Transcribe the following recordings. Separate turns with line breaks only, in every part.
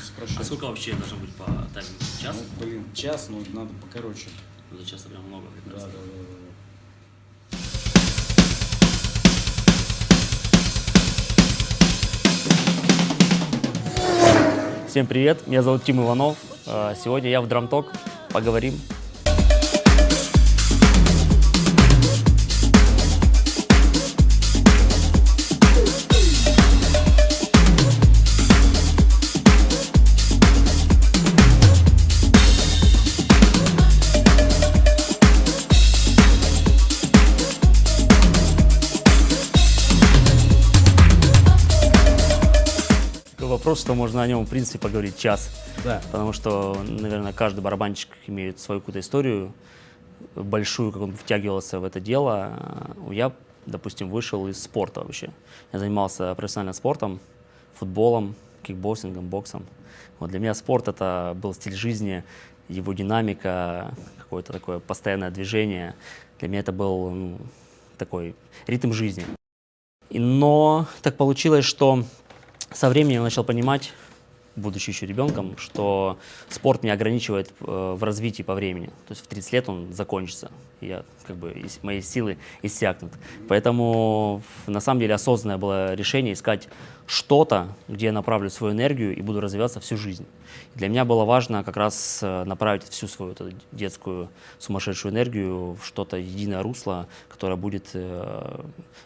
А сколько вообще должно быть по таймингу? Час?
Ну, блин, час, но надо покороче.
За час прям много.
Да, да, да, да.
Всем привет, меня зовут Тим Иванов. Сегодня я в Драмток. Поговорим. Вопрос, что можно о нем, в принципе, поговорить час.
Да.
Потому что, наверное, каждый барабанщик имеет свою какую-то историю большую, как он втягивался в это дело. Я, допустим, вышел из спорта вообще. Я занимался профессиональным спортом, футболом, кикбоксингом, боксом. Вот для меня спорт — это был стиль жизни, его динамика, какое-то такое постоянное движение. Для меня это был такой ритм жизни. Но так получилось, что со временем я начал понимать, будучи еще ребенком, что спорт меня ограничивает в развитии по времени. То есть в 30 лет он закончится, и мои силы иссякнут. Поэтому на самом деле осознанное было решение искать что-то, где я направлю свою энергию и буду развиваться всю жизнь. И для меня было важно как раз направить всю свою эту детскую сумасшедшую энергию в что-то единое русло, которое будет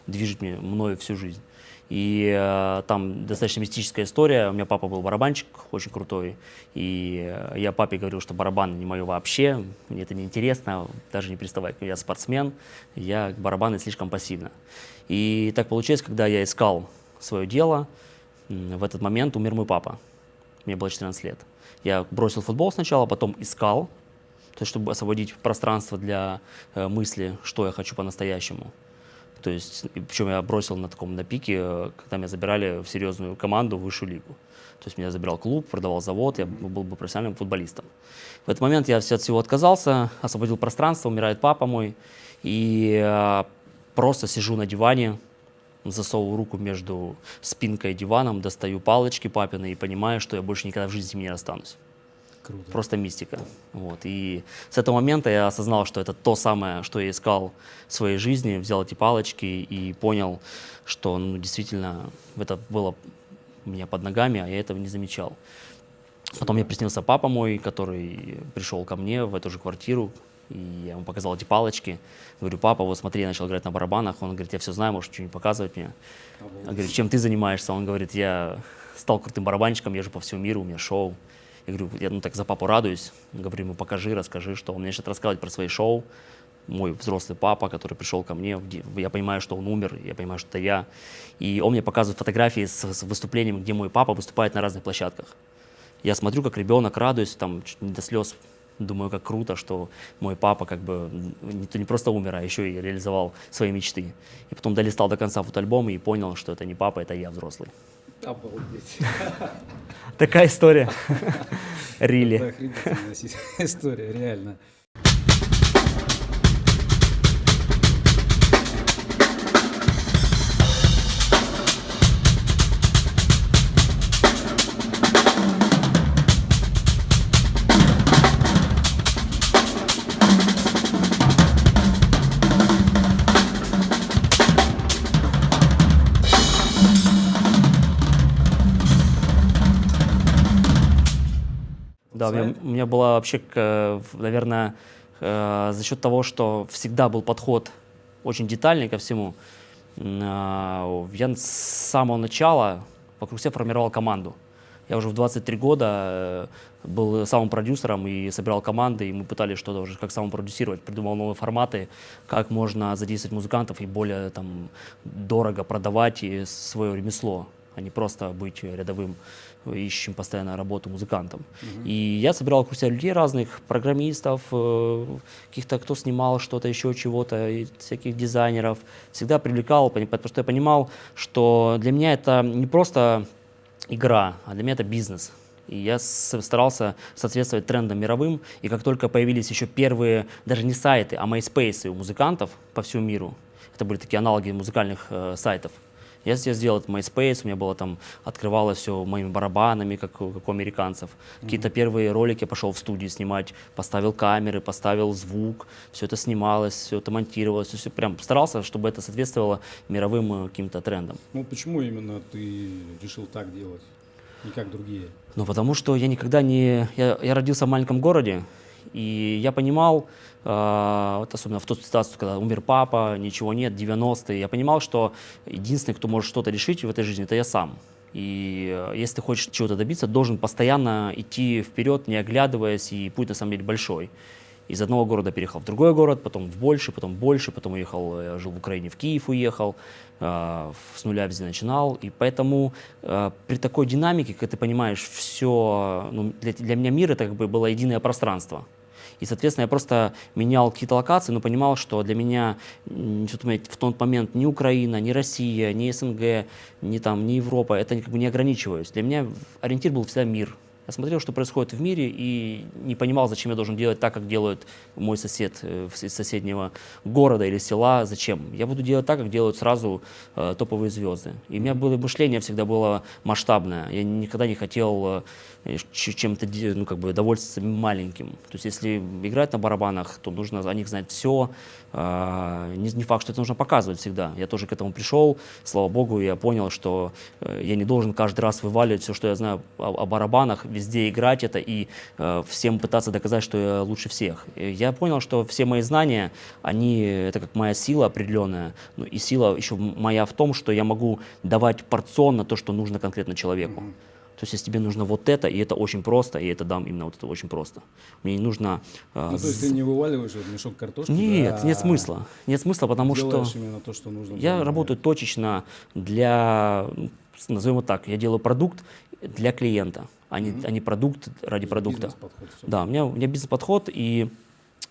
движить мною всю жизнь. И там достаточно мистическая история. У меня папа был барабанщик, очень крутой. И я папе говорил, что барабаны не мое вообще, мне это не интересно, даже не приставай, я спортсмен, я к барабаны слишком пассивно. И так получилось, когда я искал свое дело, в этот момент умер мой папа. Мне было 14 лет. Я бросил футбол сначала, потом искал, то есть, чтобы освободить пространство для мысли, что я хочу по-настоящему. То есть, причем я бросил на пике, когда меня забирали в серьезную команду, в высшую лигу. То есть меня забирал клуб, продавал завод, я был бы профессиональным футболистом. В этот момент я от всего отказался, освободил пространство, умирает папа мой, и просто сижу на диване, засовываю руку между спинкой и диваном, достаю палочки папины и понимаю, что я больше никогда в жизни с ним не расстанусь.
Круто.
Просто мистика. Вот. И с этого момента я осознал, что это то самое, что я искал в своей жизни, взял эти палочки и понял, что действительно это было у меня под ногами, а я этого не замечал. Потом мне приснился папа мой, который пришел ко мне в эту же квартиру, и я ему показал эти палочки. Говорю: папа, вот смотри, я начал играть на барабанах. Он говорит: я все знаю, можешь что-нибудь показывать мне. Я говорю: чем ты занимаешься? Он говорит: я стал крутым барабанщиком, езжу по всему миру, у меня шоу. Я говорю: я так за папу радуюсь. Говорю ему: покажи, расскажи, что. Он мне начал рассказывать про свои шоу. Мой взрослый папа, который пришел ко мне, я понимаю, что он умер, я понимаю, что это я. И он мне показывает фотографии с выступлением, где мой папа выступает на разных площадках. Я смотрю, как ребенок, радуюсь, там чуть не до слез. Думаю, как круто, что мой папа не просто умер, а еще и реализовал свои мечты. И потом долистал до конца фотоальбома и понял, что это не папа, это я взрослый.
Обалдеть.
Такая история. Рили.
Это охренительная история, реально.
Да, у меня было вообще, наверное, за счет того, что всегда был подход очень детальный ко всему, я с самого начала вокруг себя формировал команду. Я уже в 23 года был самым продюсером и собирал команды, и мы пытались что-то уже как самопродюсировать, придумал новые форматы, как можно задействовать музыкантов и более дорого продавать свое ремесло, а не просто быть рядовым, ищем постоянно работу музыкантом. И я собирал вокруг себя людей разных, программистов, каких-то, кто снимал что-то, еще чего-то, всяких дизайнеров. Всегда привлекал, потому что я понимал, что для меня это не просто игра, а для меня это бизнес. И я старался соответствовать трендам мировым, и как только появились еще первые, даже не сайты, а MySpace у музыкантов по всему миру, это были такие аналоги музыкальных сайтов, Я себе сделал этот MySpace, у меня было там, открывалось все моими барабанами, как у американцев. Какие-то первые ролики я пошел в студию снимать, поставил камеры, поставил звук, все это снималось, все это монтировалось, все прям старался, чтобы это соответствовало мировым каким-то трендам.
Ну почему именно ты решил так делать, не как другие?
Ну, потому что я никогда не... Я родился в маленьком городе, и я понимал, вот особенно в ту ситуацию, когда умер папа, ничего нет, 90-е, я понимал, что единственный, кто может что-то решить в этой жизни, это я сам. И если ты хочешь чего-то добиться, должен постоянно идти вперед, не оглядываясь, и путь на самом деле большой. Из одного города переехал в другой город, потом в больше, потом уехал, я жил в Украине, в Киев уехал, с нуля везде начинал. И поэтому при такой динамике, когда ты понимаешь все, ну, для меня мир это как бы было единое пространство. И, соответственно, я просто менял какие-то локации, но понимал, что для меня в тот момент ни Украина, ни Россия, ни СНГ, ни Европа, это как бы не ограничиваюсь. Для меня ориентир был всегда мир. Я смотрел, что происходит в мире, и не понимал, зачем я должен делать так, как делает мой сосед из соседнего города или села. Зачем? Я буду делать так, как делают сразу топовые звезды. И у меня было мышление всегда было масштабное. Я никогда не хотел чем-то, ну, как бы довольствоваться маленьким. То есть, если играть на барабанах, то нужно о них знать все. Не факт, что это нужно показывать всегда. Я тоже к этому пришел. Слава богу, я понял, что я не должен каждый раз вываливать все, что я знаю о барабанах, везде играть это и всем пытаться доказать, что я лучше всех. И я понял, что все мои знания, это как моя сила определенная. Ну, и сила еще моя в том, что я могу давать порционно то, что нужно конкретно человеку. То есть, если тебе нужно вот это, и это очень просто, и это дам именно вот это очень просто. Мне не нужно...
Ну, то есть ты не вываливаешь мешок картошки?
Нет,
да,
нет смысла. Нет смысла, потому что...
Делаешь именно то, что нужно.
Я работаю точечно для... Назовем его так, я делаю продукт для клиента, а не продукт ради продукта.
Бизнес-подход, всё.
Да, у меня бизнес-подход, и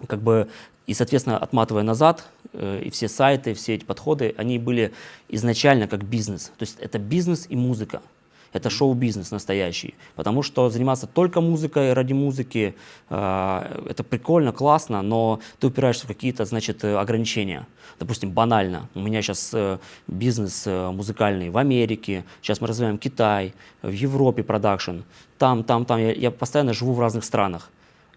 как бы... И, соответственно, отматывая назад, и все сайты, все эти подходы, они были изначально как бизнес. То есть это бизнес и музыка. Это шоу-бизнес настоящий, потому что заниматься только музыкой ради музыки, это прикольно, классно, но ты упираешься в какие-то, значит, ограничения. Допустим, банально, у меня сейчас бизнес музыкальный в Америке, сейчас мы развиваем Китай, в Европе продакшн, там, я постоянно живу в разных странах.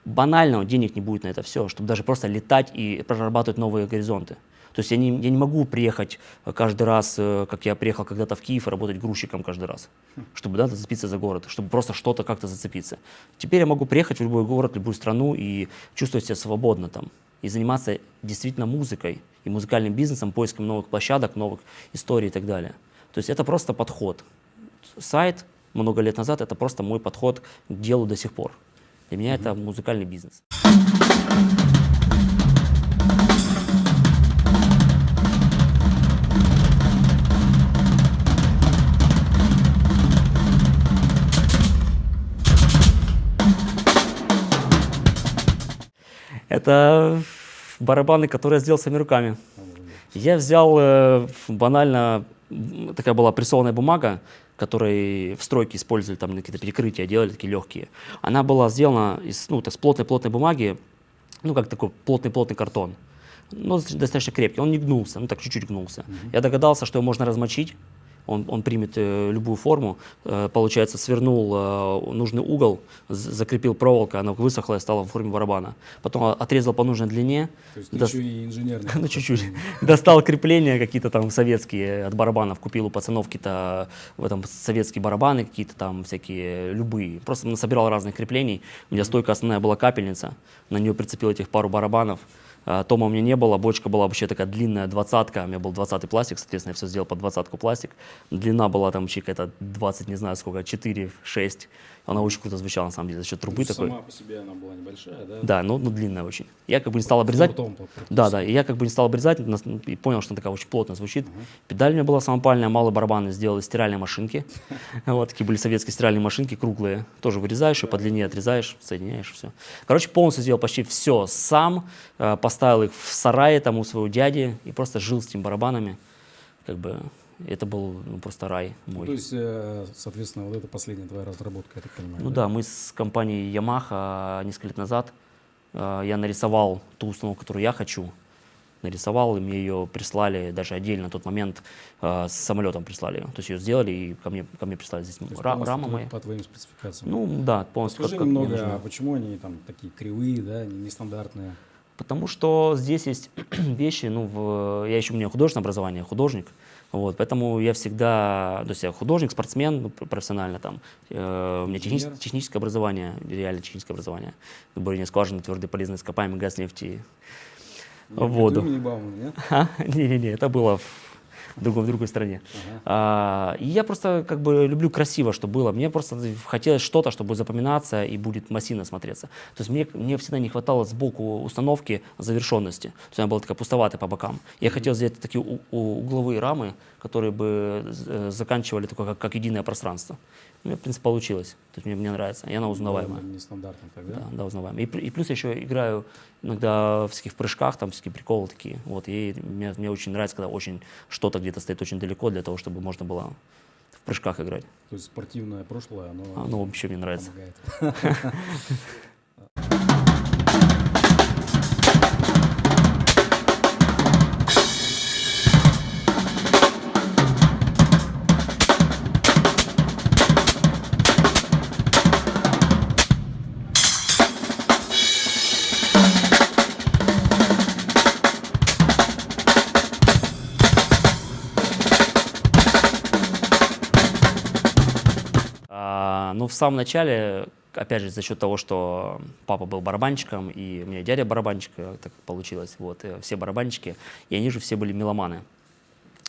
Банально денег не будет на это все, чтобы даже просто летать и прорабатывать новые горизонты. То есть я не могу приехать каждый раз, как я приехал когда-то в Киев, и работать грузчиком каждый раз, чтобы зацепиться за город, чтобы просто что-то как-то зацепиться. Теперь я могу приехать в любой город, в любую страну и чувствовать себя свободно там. И заниматься действительно музыкой и музыкальным бизнесом, поиском новых площадок, новых историй и так далее. То есть это просто подход. Сайт много лет назад — это просто мой подход к делу до сих пор. Для меня это музыкальный бизнес. Это барабаны, которые я сделал своими руками. Я взял банально, такая была прессованная бумага, которой в стройке использовали, там какие-то перекрытия делали, такие легкие. Она была сделана из плотной бумаги, как такой плотный картон. Но достаточно крепкий, он не гнулся, так чуть-чуть гнулся. Я догадался, что его можно размочить. Он примет любую форму, получается, свернул нужный угол, закрепил проволокой, она высохла и стала в форме барабана. Потом отрезал по нужной длине.
То есть еще и инженерный.
Ну, чуть-чуть. Достал крепления какие-то там советские от барабанов, купил у пацанов какие-то советские барабаны, какие-то там всякие, любые. Просто насобирал разных креплений. У меня стойка основная была капельница, на нее прицепил этих пару барабанов. Тома у меня не было, бочка была вообще такая длинная, 20-ка, у меня был 20-й пластик, соответственно, я все сделал под 20-ку пластик. Длина была там вообще какая-то 20, не знаю сколько, 4-6. Она очень круто звучала, на самом деле, за счет трубы такой.
Сама по себе она была небольшая, да?
Да, но длинная очень. Я как бы не стал обрезать. Да, и я как бы не стал обрезать, и понял, что она такая очень плотно звучит. Педаль у меня была самопальная, малые барабаны сделал из стиральной машинки. Вот, такие были советские стиральные машинки, круглые. Тоже вырезаешь, и по длине отрезаешь, соединяешь, все. Короче, полностью сделал почти все сам, поставил их в сарае там у своего дяди и просто жил с этими барабанами. Как бы это был просто рай мой.
То есть, соответственно, вот это последняя твоя разработка, я так понимаю.
Ну да, мы с компанией Yamaha несколько лет назад, я нарисовал ту установку, которую я хочу. нарисовал, и мне ее прислали даже отдельно на тот момент с самолетом прислали ее. То есть ее сделали, и ко мне прислали здесь
То есть
рама
полностью
моя.
по твоим спецификациям.
Ну да, полностью
Расскажи
мне
немного,
нужно.
а почему они там такие кривые, да, нестандартные?
Потому что здесь есть вещи, я еще у меня художественное образование, художник, вот, поэтому я всегда, то есть я художник, спортсмен, профессионально там, у меня
Инженер?
техническое образование, реально техническое образование, бурение скважины, твердые полезные ископаемые, газ, нефть и воду.
Не Бауман, нет?
Не-не-не, это было в другой стране. И я просто как бы люблю красиво, что было. Мне просто хотелось что-то, что будет запоминаться и будет массивно смотреться. То есть мне всегда не хватало сбоку установки завершенности. То есть она была такая пустоватая по бокам. Я хотел сделать такие угловые рамы, которые бы заканчивали такое, как единое пространство. У меня, в принципе, получилось. То есть мне нравится. И она узнаваемая.
Нестандартно тогда.
Да, узнаваемая. И плюс я еще играю иногда в всяких прыжках, там всякие приколы такие. Вот, и мне очень нравится, когда очень что-то где-то стоит очень далеко, для того, чтобы можно было в прыжках играть.
То есть спортивное прошлое, оно
Оно вообще мне нравится.
помогает.
Ну, в самом начале, опять же, за счет того, что папа был барабанщиком, и у меня дядя барабанщик, так получилось, вот, и все барабанщики, и они же все были меломаны.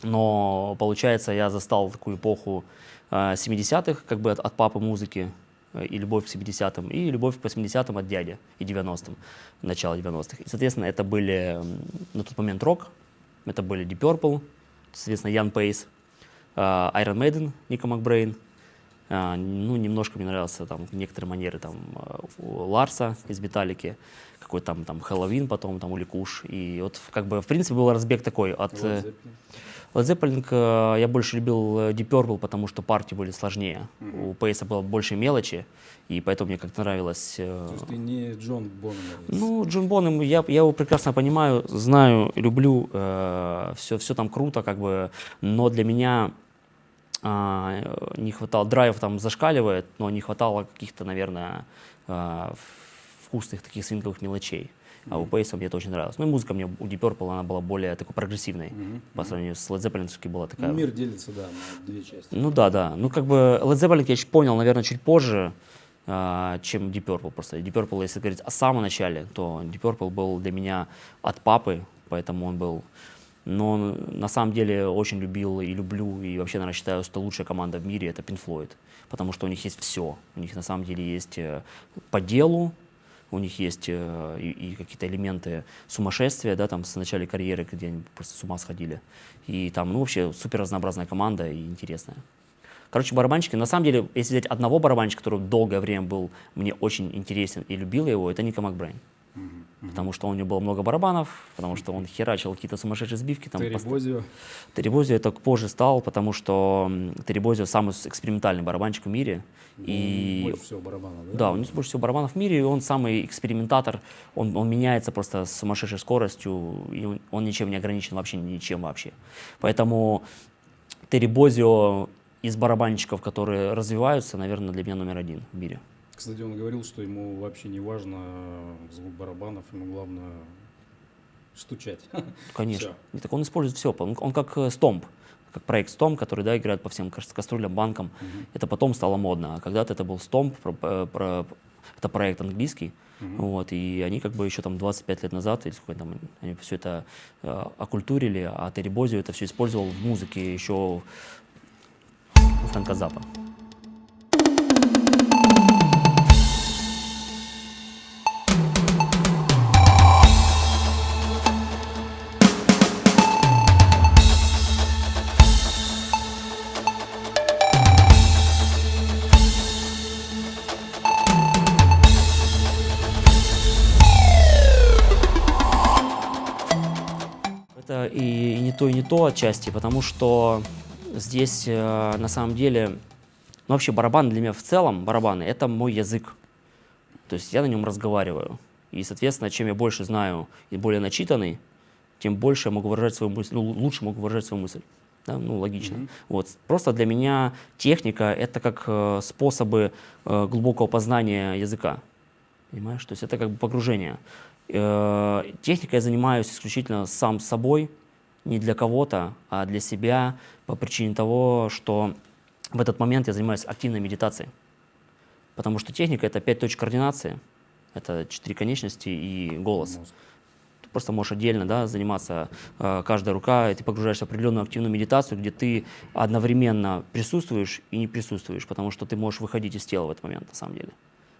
Но, получается, я застал такую эпоху 70-х, как бы от папы музыки, и любовь к 70-м, и любовь к 80-м от дяди, и 90-м, начало 90-х. И, соответственно, это были на тот момент рок, это были Deep Purple, соответственно, Ян Пейс, Iron Maiden, Ника Макбрейн. Ну, немножко мне нравился там некоторые манеры там у Ларса из Металлики, какой-то там Хэллоуин потом, там Уликуш. И вот как бы в принципе был разбег такой от Led Zeppelin. Я больше любил Deep Purple, потому что партии были сложнее. У Пейса было больше мелочи, и поэтому мне как-то нравилось.
То есть ты не Джон Боннем?
Ну, Джон Боннем, я его прекрасно понимаю, знаю, люблю, все там круто, как бы, но для меня не хватало, драйв там зашкаливает, но не хватало каких-то, наверное, вкусных таких свинговых мелочей. А у Пейса мне это очень нравилось. Ну и музыка мне у Deep Purple, она была более такой прогрессивной по сравнению с Led Zeppelin, все-таки была такая.
Ну, мир делится, да, на две части.
Ну да. Ну как бы Led Zeppelin я чуть понял, наверное, чуть позже, чем Deep Purple. Просто Deep Purple, если говорить о самом начале, то Deep Purple был для меня от папы, поэтому он был. Но на самом деле очень любил и люблю, и вообще, наверное, считаю, что лучшая команда в мире — это Pink Floyd, потому что у них есть все. У них на самом деле есть по делу, у них есть и какие-то элементы сумасшествия, да, там с начала карьеры, где они просто с ума сходили. И там, ну, вообще супер разнообразная команда и интересная. Короче, барабанщики, на самом деле, если взять одного барабанщика, который долгое время был мне очень интересен и любил его, это Ника Макбрейн. Потому что у него было много барабанов, потому что он херачил какие-то сумасшедшие сбивки.
Терри Бозио.
Терри Бозио это позже стал, потому что Терри Бозио самый экспериментальный барабанщик в мире. И
Больше всего барабанов, да?
да, у него больше всего барабанов в мире, и он самый экспериментатор. Он меняется просто с сумасшедшей скоростью, и он ничем не ограничен, вообще ничем вообще. Поэтому Терри Бозио из барабанщиков, которые развиваются, наверное, для меня номер один в мире.
Кстати, он говорил, что ему вообще не важно звук барабанов, ему главное стучать.
Конечно.
Всё.
И так он использует все. Он как Stomp, как проект Stomp, который, да, играет по всем кастрюлям, банкам. Это потом стало модно. А когда-то это был Stomp, это проект английский. Вот, и они как бы еще там 25 лет назад, или сколько там, они все это оккультурили, а Терри Бозио это все использовал в музыке еще у Фрэнка Заппа. Это и не то отчасти, потому что здесь на самом деле, ну вообще барабаны для меня в целом, барабаны — это мой язык. То есть я на нем разговариваю. И, соответственно, чем я больше знаю и более начитанный, тем больше я могу выражать свою мысль, ну, лучше могу выражать свою мысль. Да? Ну, логично.
Мгм.
Вот. Просто для меня техника — это как способы глубокого познания языка. Понимаешь? То есть это как бы погружение. Техникой я занимаюсь исключительно сам собой, не для кого-то, а для себя, по причине того, что в этот момент я занимаюсь активной медитацией. Потому что техника — это 5 точек координации, это 4 конечности и голос.
Мозг.
Ты просто можешь отдельно, да, заниматься, каждая рука, и ты погружаешься в определенную активную медитацию, где ты одновременно присутствуешь и не присутствуешь, потому что ты можешь выходить из тела в этот момент, на самом деле.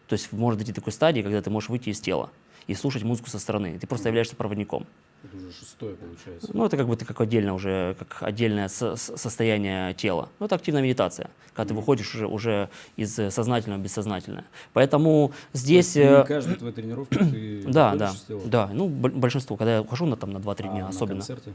То есть может дойти до такой стадии, когда ты можешь выйти из тела и слушать музыку со стороны. Ты просто являешься проводником.
Это уже 6-е получается.
Ну, это как бы ты как отдельно уже, как отдельное состояние тела. Ну, это активная медитация, когда ты выходишь уже из сознательного в бессознательное. Поэтому здесь...
То есть не каждую твою тренировку ты
Да,
выходишь
да,
из тела?
да. Ну, большинство, когда я ухожу на 2-3 дня
А
особенно.
на концерте?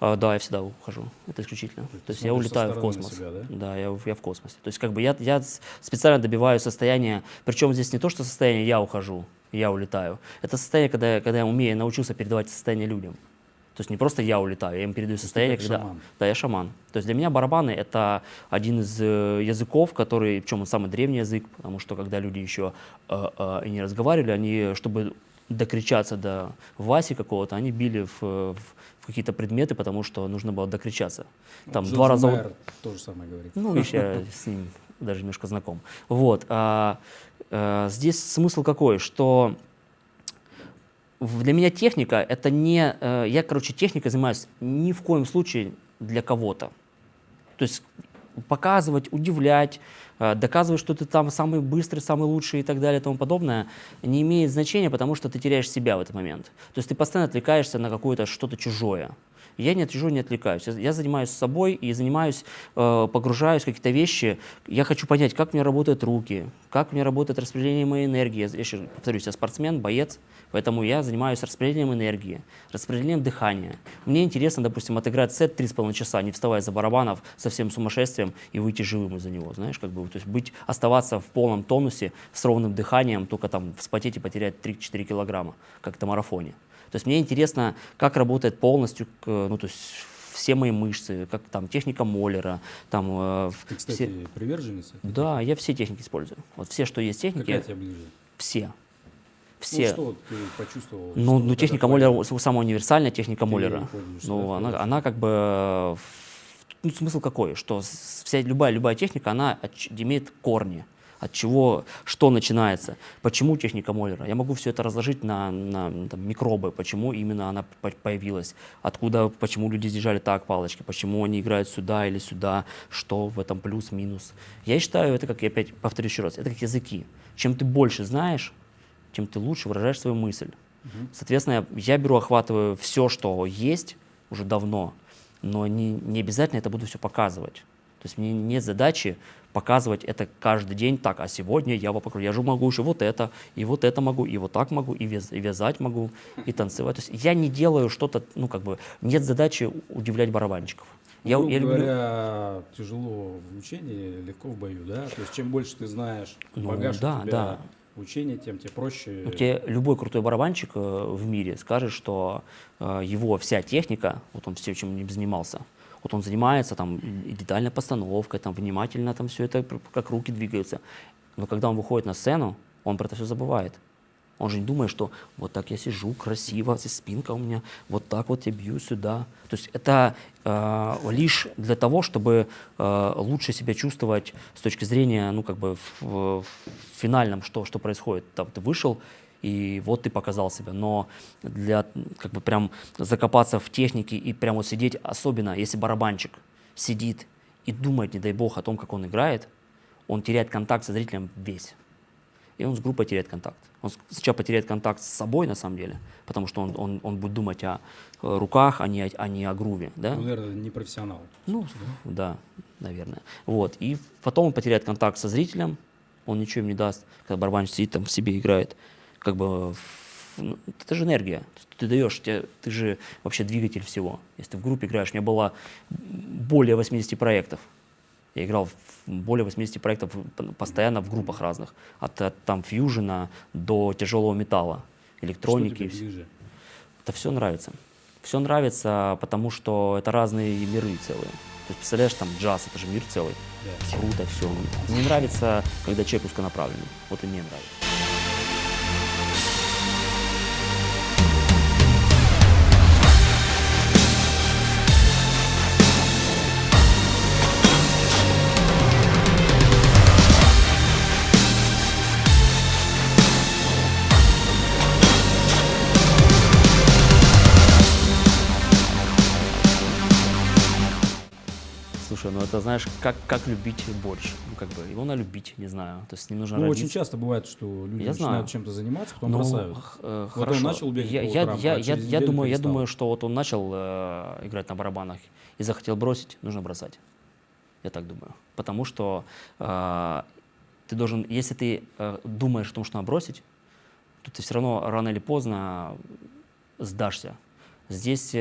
Да, я всегда ухожу. Это исключительно.
есть
То есть
ты
я
смотришь со
улетаю в
стороны на
космос.
себя, да?
Да, я в космосе. То есть как бы я специально добиваюсь состояния, причем здесь не то, что состояние «я ухожу», «я улетаю». Это состояние, когда я умею, научился передавать состояние людям. То есть не просто я улетаю, я им передаю состояние,
как
когда...
шаман.
Да, я шаман. То есть для меня барабаны — это один из языков, который, причем он самый древний язык, потому что когда люди еще и не разговаривали, они, чтобы докричаться до Васи какого-то, они били в какие-то предметы, потому что нужно было докричаться. Там
Джордж
2 раза...
Майер то же самое говорит.
Ну, видишь, я с ним даже немножко знаком. Вот. Здесь смысл какой, что для меня техника — это не... Я, техникой занимаюсь ни в коем случае для кого-то. То есть показывать, удивлять, доказывать, что ты там самый быстрый, самый лучший и так далее и тому подобное, не имеет значения, потому что ты теряешь себя в этот момент. То есть ты постоянно отвлекаешься на какое-то что-то чужое. Я ни от чужого не отвлекаюсь. Я занимаюсь собой и занимаюсь, погружаюсь в какие-то вещи. Я хочу понять, как у меня работают руки, как у меня работает распределение моей энергии. Я еще повторюсь, я спортсмен, боец, поэтому я занимаюсь распределением энергии, распределением дыхания. Мне интересно, допустим, отыграть сет 3,5 часа, не вставая за барабанов, со всем сумасшествием и выйти живым из-за него, знаешь, как бы, то есть оставаться в полном тонусе с ровным дыханием, только там вспотеть и потерять 3-4 килограмма, как на марафоне. То есть мне интересно, как работает полностью, ну, то есть все мои мышцы, как там техника Моллера, там...
Ты, кстати, приверженец?
Да, я все техники использую. Вот все, что есть техники,
Какая тебе ближе?
все.
Ну,
Все.
что ты почувствовал?
Ну,
что
техника
когда
Моллера, самая универсальная техника
ты
Моллера.
ею пользуешься,
Ну,
да,
она как бы... Ну, смысл какой? Что любая техника, она имеет корни. От чего, что начинается, почему техника Моллера. Я могу все это разложить на там, микробы, почему именно она появилась, откуда, почему люди держали так палочки, почему они играют сюда или сюда, что в этом плюс-минус. Я считаю, это, как я опять повторю еще раз, это как языки. Чем ты больше знаешь, тем ты лучше выражаешь свою мысль. Соответственно, я беру, охватываю все, что есть уже давно, но не обязательно это буду все показывать. То есть мне нет задачи показывать это каждый день так, а сегодня я покажу. Я же могу еще вот это могу, и вот так могу, и вязать могу, и танцевать. То есть я не делаю что-то, ну как бы, нет задачи удивлять барабанщиков.
Ну, грубо говоря, тяжело в учении, легко в бою, да? То есть чем больше ты знаешь, багаж у тебя учения, тем тебе проще.
Тебе любой крутой барабанщик в мире скажет, что его вся техника, вот он все, чем не занимался, вот он занимается там и детальной постановкой, там внимательно там все это, как руки двигаются. Но когда он выходит на сцену, он про это все забывает. Он же не думает, что вот так я сижу красиво, здесь спинка у меня, вот так вот я бью сюда. То есть это лишь для того, чтобы лучше себя чувствовать с точки зрения, ну как бы в финальном, что происходит. Там ты вышел, и вот ты показал себя. Но для как бы прям закопаться в технике и прям вот сидеть, особенно если барабанщик сидит и думает, не дай бог, о том, как он играет, он теряет контакт со зрителем весь. И он с группой теряет контакт. Он сначала потеряет контакт с собой, на самом деле, потому что он будет думать о руках, а не о груве. Да?
Ну, наверное, не профессионал.
Ну, да, наверное. Вот. И потом он потеряет контакт со зрителем, он ничего им не даст, когда барабанщик сидит там в себе играет. Как бы это же энергия. Ты даешь, ты же вообще двигатель всего. Если ты в группе играешь, у меня было более 80 проектов. Я играл в более 80 проектов постоянно в группах разных. От там фьюжена до тяжелого металла, электроники.
Что тебе ближе?
Это все нравится. Все нравится, потому что это разные миры целые. То есть, представляешь, там джаз, это же мир целый.
Да.
Круто все. Мне нравится, когда человек узконаправленный. Вот и мне нравится. Слушай, ну это знаешь, как любить борщ. Ну, как бы, его надо любить, не знаю. То есть с ним нужно
Ну, очень
родиться.
часто бывает, что люди
Я
начинают
знаю.
чем-то заниматься, потом
Ну,
бросают. Вот
хорошо.
он начал бегать по утрам, а через
Я
неделю
думаю,
перестал.
что вот он начал играть на барабанах и захотел бросить, нужно бросать. Я так думаю. Потому что ты должен, если ты думаешь о том, что надо бросить, то ты все равно рано или поздно сдашься. Здесь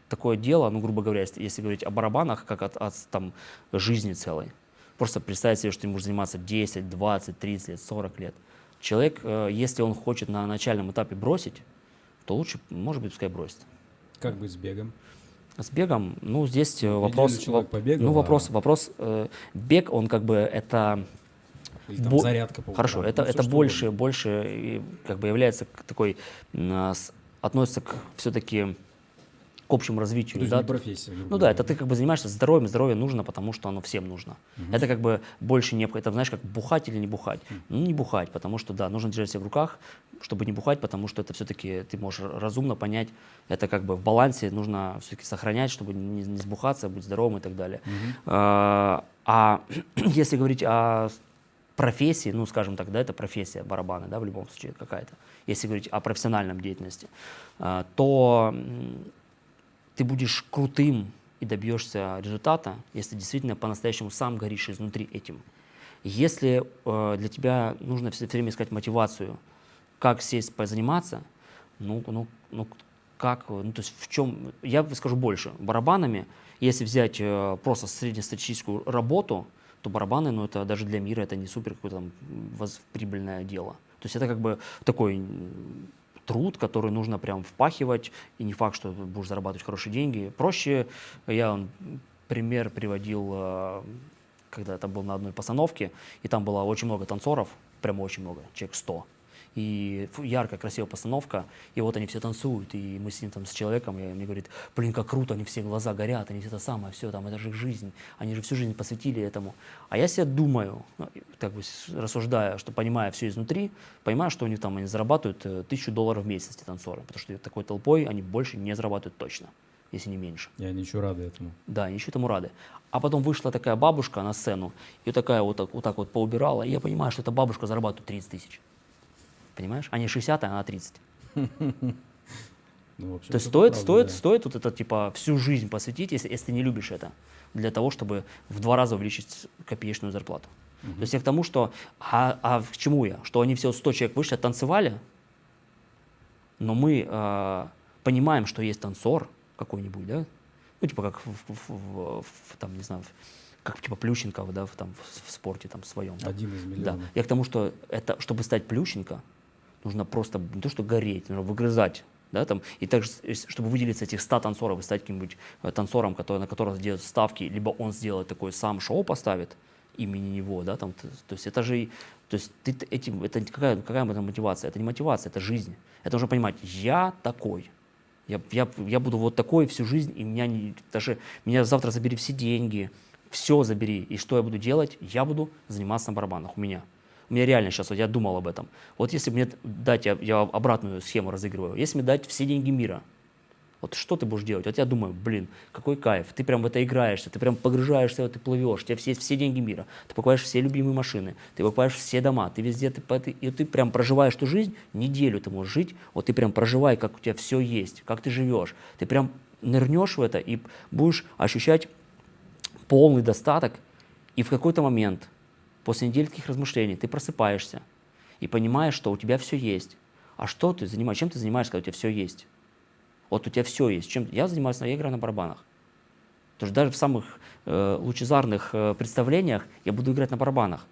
такое дело, ну, грубо говоря, если говорить о барабанах, как от там, жизни целой. Просто представить себе, что ты можешь заниматься 10, 20, 30 лет, 40 лет. Человек, если он хочет на начальном этапе бросить, то лучше, может быть, пускай бросит.
Как быть с бегом?
С бегом, ну, здесь
Неделю
вопрос...
человек побегал,
Ну, вопрос... бег, он как бы это...
Или там зарядка по утрам.
Хорошо,
Ну,
это
всё, что
больше как бы является такой... относится все-таки к общему развитию.
То есть
да?
не профессия. грубо
Ну да,
говоря.
это ты как бы занимаешься здоровьем, здоровье нужно, потому что оно всем нужно. Это как бы больше не... Это знаешь, как бухать или не бухать? Ну, не бухать, потому что, да, нужно держать себя в руках, чтобы не бухать, потому что это все-таки ты можешь разумно понять, это как бы в балансе нужно все-таки сохранять, чтобы не сбухаться, быть здоровым и так далее. А если говорить о профессии, ну, скажем так, да, это профессия барабаны, да, в любом случае какая-то. Если говорить о профессиональном деятельности, то ты будешь крутым и добьешься результата, если действительно по-настоящему сам горишь изнутри этим. Если для тебя нужно все время искать мотивацию, как сесть, позаниматься, то есть в чем, я скажу больше, барабанами, если взять просто среднестатистическую работу, то барабаны, ну это даже для мира это не супер какое-то там прибыльное дело. То есть это как бы такой труд, который нужно прям впахивать, и не факт, что будешь зарабатывать хорошие деньги. Проще, я пример приводил, когда это был на одной постановке, и там было очень много танцоров, прям очень много, человек 100. И яркая, красивая постановка, и вот они все танцуют, и мы сидим там с человеком, и мне говорит, блин, как круто, они все глаза горят, они все это самое, все там, это же их жизнь, они же всю жизнь посвятили этому. А я себе думаю, как бы рассуждая, что понимая все изнутри, понимаю, что у них там, они зарабатывают $1000 в месяц, эти танцоры, потому что такой толпой они больше не зарабатывают точно, если не меньше.
И они еще рады этому.
Да, они еще этому рады. А потом вышла такая бабушка на сцену, и такая вот так вот поубирала, и я понимаю, что эта бабушка зарабатывает 30 тысяч. Понимаешь? Они 60, а она 30.
Ну,
То есть стоит вот это типа всю жизнь посвятить, если ты не любишь это, для того, чтобы в 2 раза увеличить копеечную зарплату. То есть я к тому, что... А к чему я? Что они все 100 человек вышли, танцевали, но мы понимаем, что есть танцор какой-нибудь, да? Ну, типа как там, не знаю, как типа Плющенков, да, в спорте там своем. Там.
Один из
Да.
миллионов.
Я к тому, что это, чтобы стать Плющенко, нужно просто не то что гореть, нужно выгрызать. Да, там, и также, чтобы выделиться этих 100 танцоров и стать каким-нибудь танцором, на которого сделают ставки, либо он сделает такое сам шоу поставит имени него, да, там, то есть это же, то есть ты этим, это какая это мотивация? Это не мотивация, это жизнь. Это нужно понимать, я такой, я буду вот такой всю жизнь, и меня завтра забери все деньги, все забери, и что я буду делать? Я буду заниматься на барабанах, у меня реально сейчас, вот я думал об этом. Вот если мне дать, я обратную схему разыгрываю, если мне дать все деньги мира, вот что ты будешь делать? Вот я думаю, блин, какой кайф, ты прям в это играешься, ты прям погружаешься, ты плывешь, у тебя есть все деньги мира, ты покупаешь все любимые машины, ты покупаешь все дома, ты везде, и ты прям проживаешь эту жизнь, неделю ты можешь жить, вот ты прям проживай, как у тебя все есть, как ты живешь, ты прям нырнешь в это и будешь ощущать полный достаток, и в какой-то момент после недели таких размышлений ты просыпаешься и понимаешь, что у тебя все есть. А что ты занимаешься? Чем ты занимаешься, когда у тебя все есть? Вот у тебя все есть. Я играю на барабанах. Потому что даже в самых лучезарных представлениях я буду играть на барабанах.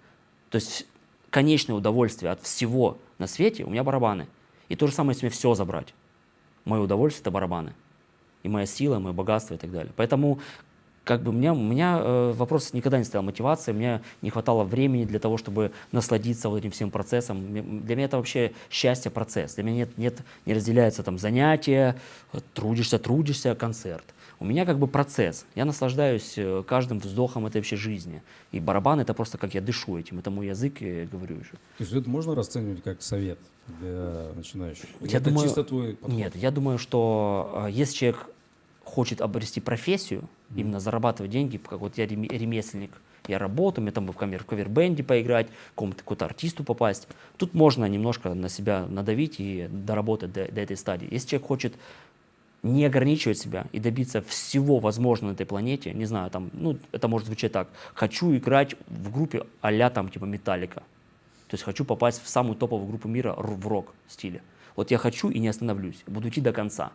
То есть конечное удовольствие от всего на свете у меня барабаны. И то же самое, если мне все забрать. Мое удовольствие — это барабаны. И моя сила, мое богатство и так далее. Поэтому как бы у меня вопрос никогда не стоял мотивации, мне не хватало времени для того, чтобы насладиться вот этим всем процессом. Для меня это вообще счастье — процесс. Для меня не разделяется там занятия, трудишься, концерт. У меня как бы процесс. Я наслаждаюсь каждым вздохом этой вообще жизни. И барабан — это просто как я дышу этим. Это мой язык, и я говорю уже.
То есть это можно расценивать как совет для начинающих?
Я
Это
думаю,
чисто твой подход?
Нет, я думаю, что если человек хочет обрести профессию, именно зарабатывать деньги, как вот я ремесленник, я работаю, мне там в кавер-бенде поиграть, какому-то артисту попасть, тут можно немножко на себя надавить и доработать до этой стадии. Если человек хочет не ограничивать себя и добиться всего возможного на этой планете, не знаю, там, ну, это может звучать так: хочу играть в группе а-ля там типа Металлика, то есть хочу попасть в самую топовую группу мира в рок стиле. Вот я хочу и не остановлюсь, буду идти до конца.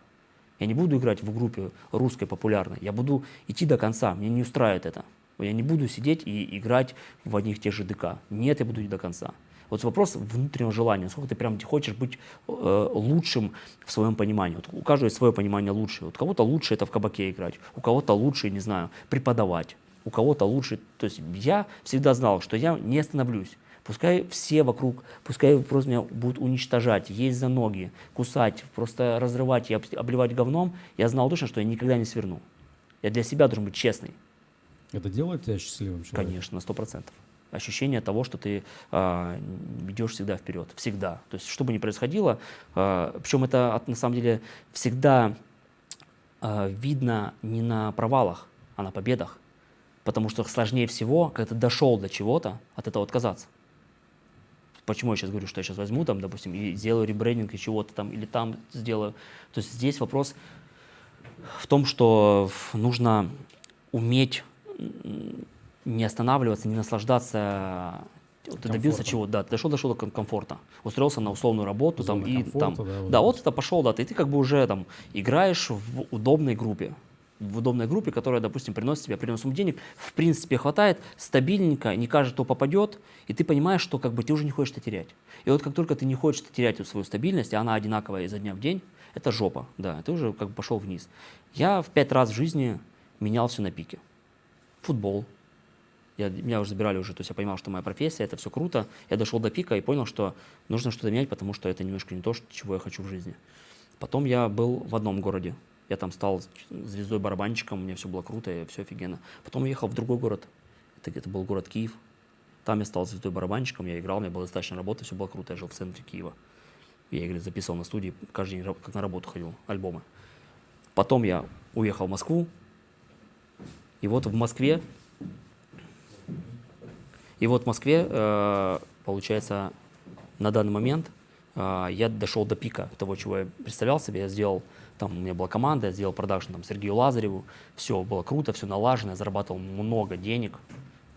Я не буду играть в группе русской популярной, я буду идти до конца, мне не устраивает это. Я не буду сидеть и играть в одних и тех же ДК. Нет, я буду идти до конца. Вот вопрос внутреннего желания, насколько ты прям хочешь быть лучшим в своем понимании. Вот у каждого есть свое понимание лучше. Вот у кого-то лучше это в кабаке играть, у кого-то лучше, не знаю, преподавать, у кого-то лучше. То есть я всегда знал, что я не остановлюсь. Пускай все вокруг, пускай просто меня будут уничтожать, есть за ноги, кусать, просто разрывать и обливать говном, я знал точно, что я никогда не сверну. Я для себя должен быть честный.
Это делает тебя счастливым человеком?
Конечно, на 100%. Ощущение того, что ты идешь всегда вперед, всегда. То есть, что бы ни происходило, причем это на самом деле всегда видно не на провалах, а на победах. Потому что сложнее всего, когда ты дошел до чего-то, от этого отказаться. Почему я сейчас говорю, что я сейчас возьму, там, допустим, и сделаю ребрендинг и чего-то там, или там сделаю. То есть здесь вопрос в том, что нужно уметь не останавливаться, не наслаждаться. Ты добился чего-то, да, ты дошел до комфорта, устроился на условную работу, там, и там, да, вот это пошел, да, ты как бы уже там играешь в удобной группе, которая, допустим, приносит тебе определенную сумму денег, в принципе, хватает, стабильненько, не каждый, кто попадет, и ты понимаешь, что как бы ты уже не хочешь это терять. И вот как только ты не хочешь терять эту свою стабильность, и она одинаковая изо дня в день, это жопа, да, ты уже как бы пошел вниз. Я в 5 раз в жизни менял все на пике. Футбол. Меня уже забирали уже, то есть я понимал, что моя профессия, это все круто. Я дошел до пика и понял, что нужно что-то менять, потому что это немножко не то, чего я хочу в жизни. Потом я был в одном городе. Я там стал звездой-барабанщиком, у меня все было круто, и все офигенно. Потом уехал в другой город. Это был город Киев. Там я стал звездой-барабанщиком, я играл, у меня была достаточно работы, все было круто. Я жил в центре Киева. Я записывал на студии, каждый день как на работу ходил, альбомы. Потом я уехал в Москву. И вот в Москве, получается, на данный момент я дошел до пика того, чего я представлял себе. Я сделал, там у меня была команда, я сделал продакшн там Сергею Лазареву. Все было круто, все налажено, я зарабатывал много денег.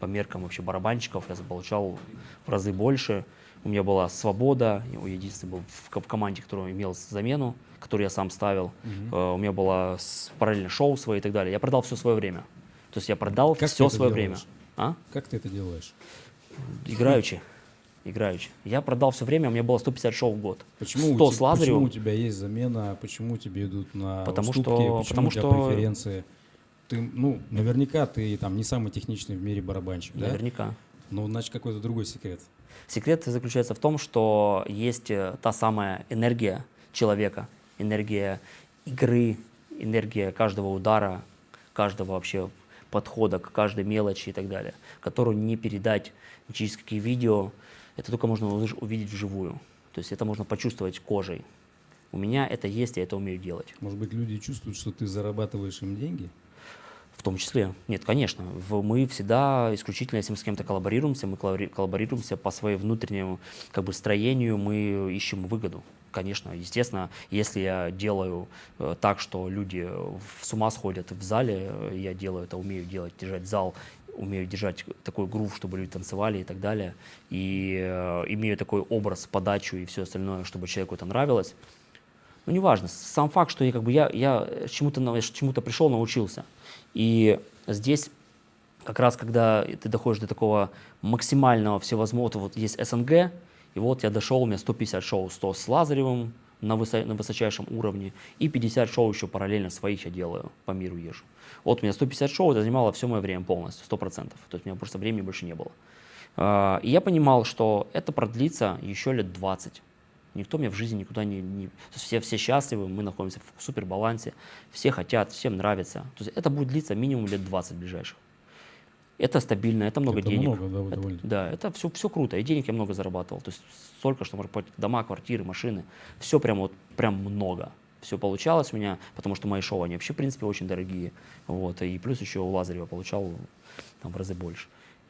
По меркам вообще барабанщиков я получал в разы больше. У меня была свобода, я единственный был в команде, который имел замену, которую я сам ставил. У меня было параллельно шоу свои и так далее. Я продал все свое время. То есть я продал все свое время.
Как ты это делаешь?
Играючи. Я продал все время, у меня было 150 шоу в год.
Почему
100 с Лазаревым.
Почему у тебя есть замена? Почему тебе идут на
потому
уступки?
что
Почему у тебя преференции? Ты, наверняка ты там не самый техничный в мире барабанщик, да?
Наверняка.
Но значит какой-то другой секрет.
Секрет заключается в том, что есть та самая энергия человека, энергия игры, энергия каждого удара, каждого вообще подхода к каждой мелочи и так далее, которую не передать через какие видео, это только можно увидеть вживую. То есть это можно почувствовать кожей. У меня это есть, я это умею делать.
Может быть, люди чувствуют, что ты зарабатываешь им деньги?
В том числе. Нет, конечно. Мы всегда исключительно, если мы с кем-то коллаборируемся, мы коллаборируемся по своему внутреннему как бы строению, мы ищем выгоду. Конечно, естественно, если я делаю так, что люди с ума сходят в зале, я делаю это, умею делать, держать зал, умею держать такой грув, чтобы люди танцевали и так далее, и имею такой образ, подачу и все остальное, чтобы человеку это нравилось. Ну, неважно, сам факт, что я чему-то пришел, научился. И здесь как раз, когда ты доходишь до такого максимального всевозможного, вот есть СНГ, и вот я дошел, у меня 150 шоу, 100 с Лазаревым, на высочайшем уровне, и 50 шоу еще параллельно своих я делаю, по миру езжу. Вот у меня 150 шоу, это занимало все мое время полностью, 100%. То есть у меня просто времени больше не было. И я понимал, что это продлится еще лет 20. Никто меня в жизни никуда не... То есть все счастливы, мы находимся в супербалансе, все хотят, всем нравится. То есть это будет длиться минимум лет 20 ближайших. Это стабильно, это много денег.
Много, да,
да, это все круто. И денег я много зарабатывал. То есть столько, что можно платить дома, квартиры, машины. Все прям вот прям много. Все получалось у меня, потому что мои шоу, они вообще, в принципе, очень дорогие. Вот. И плюс еще у Лазарева получал там, в разы больше.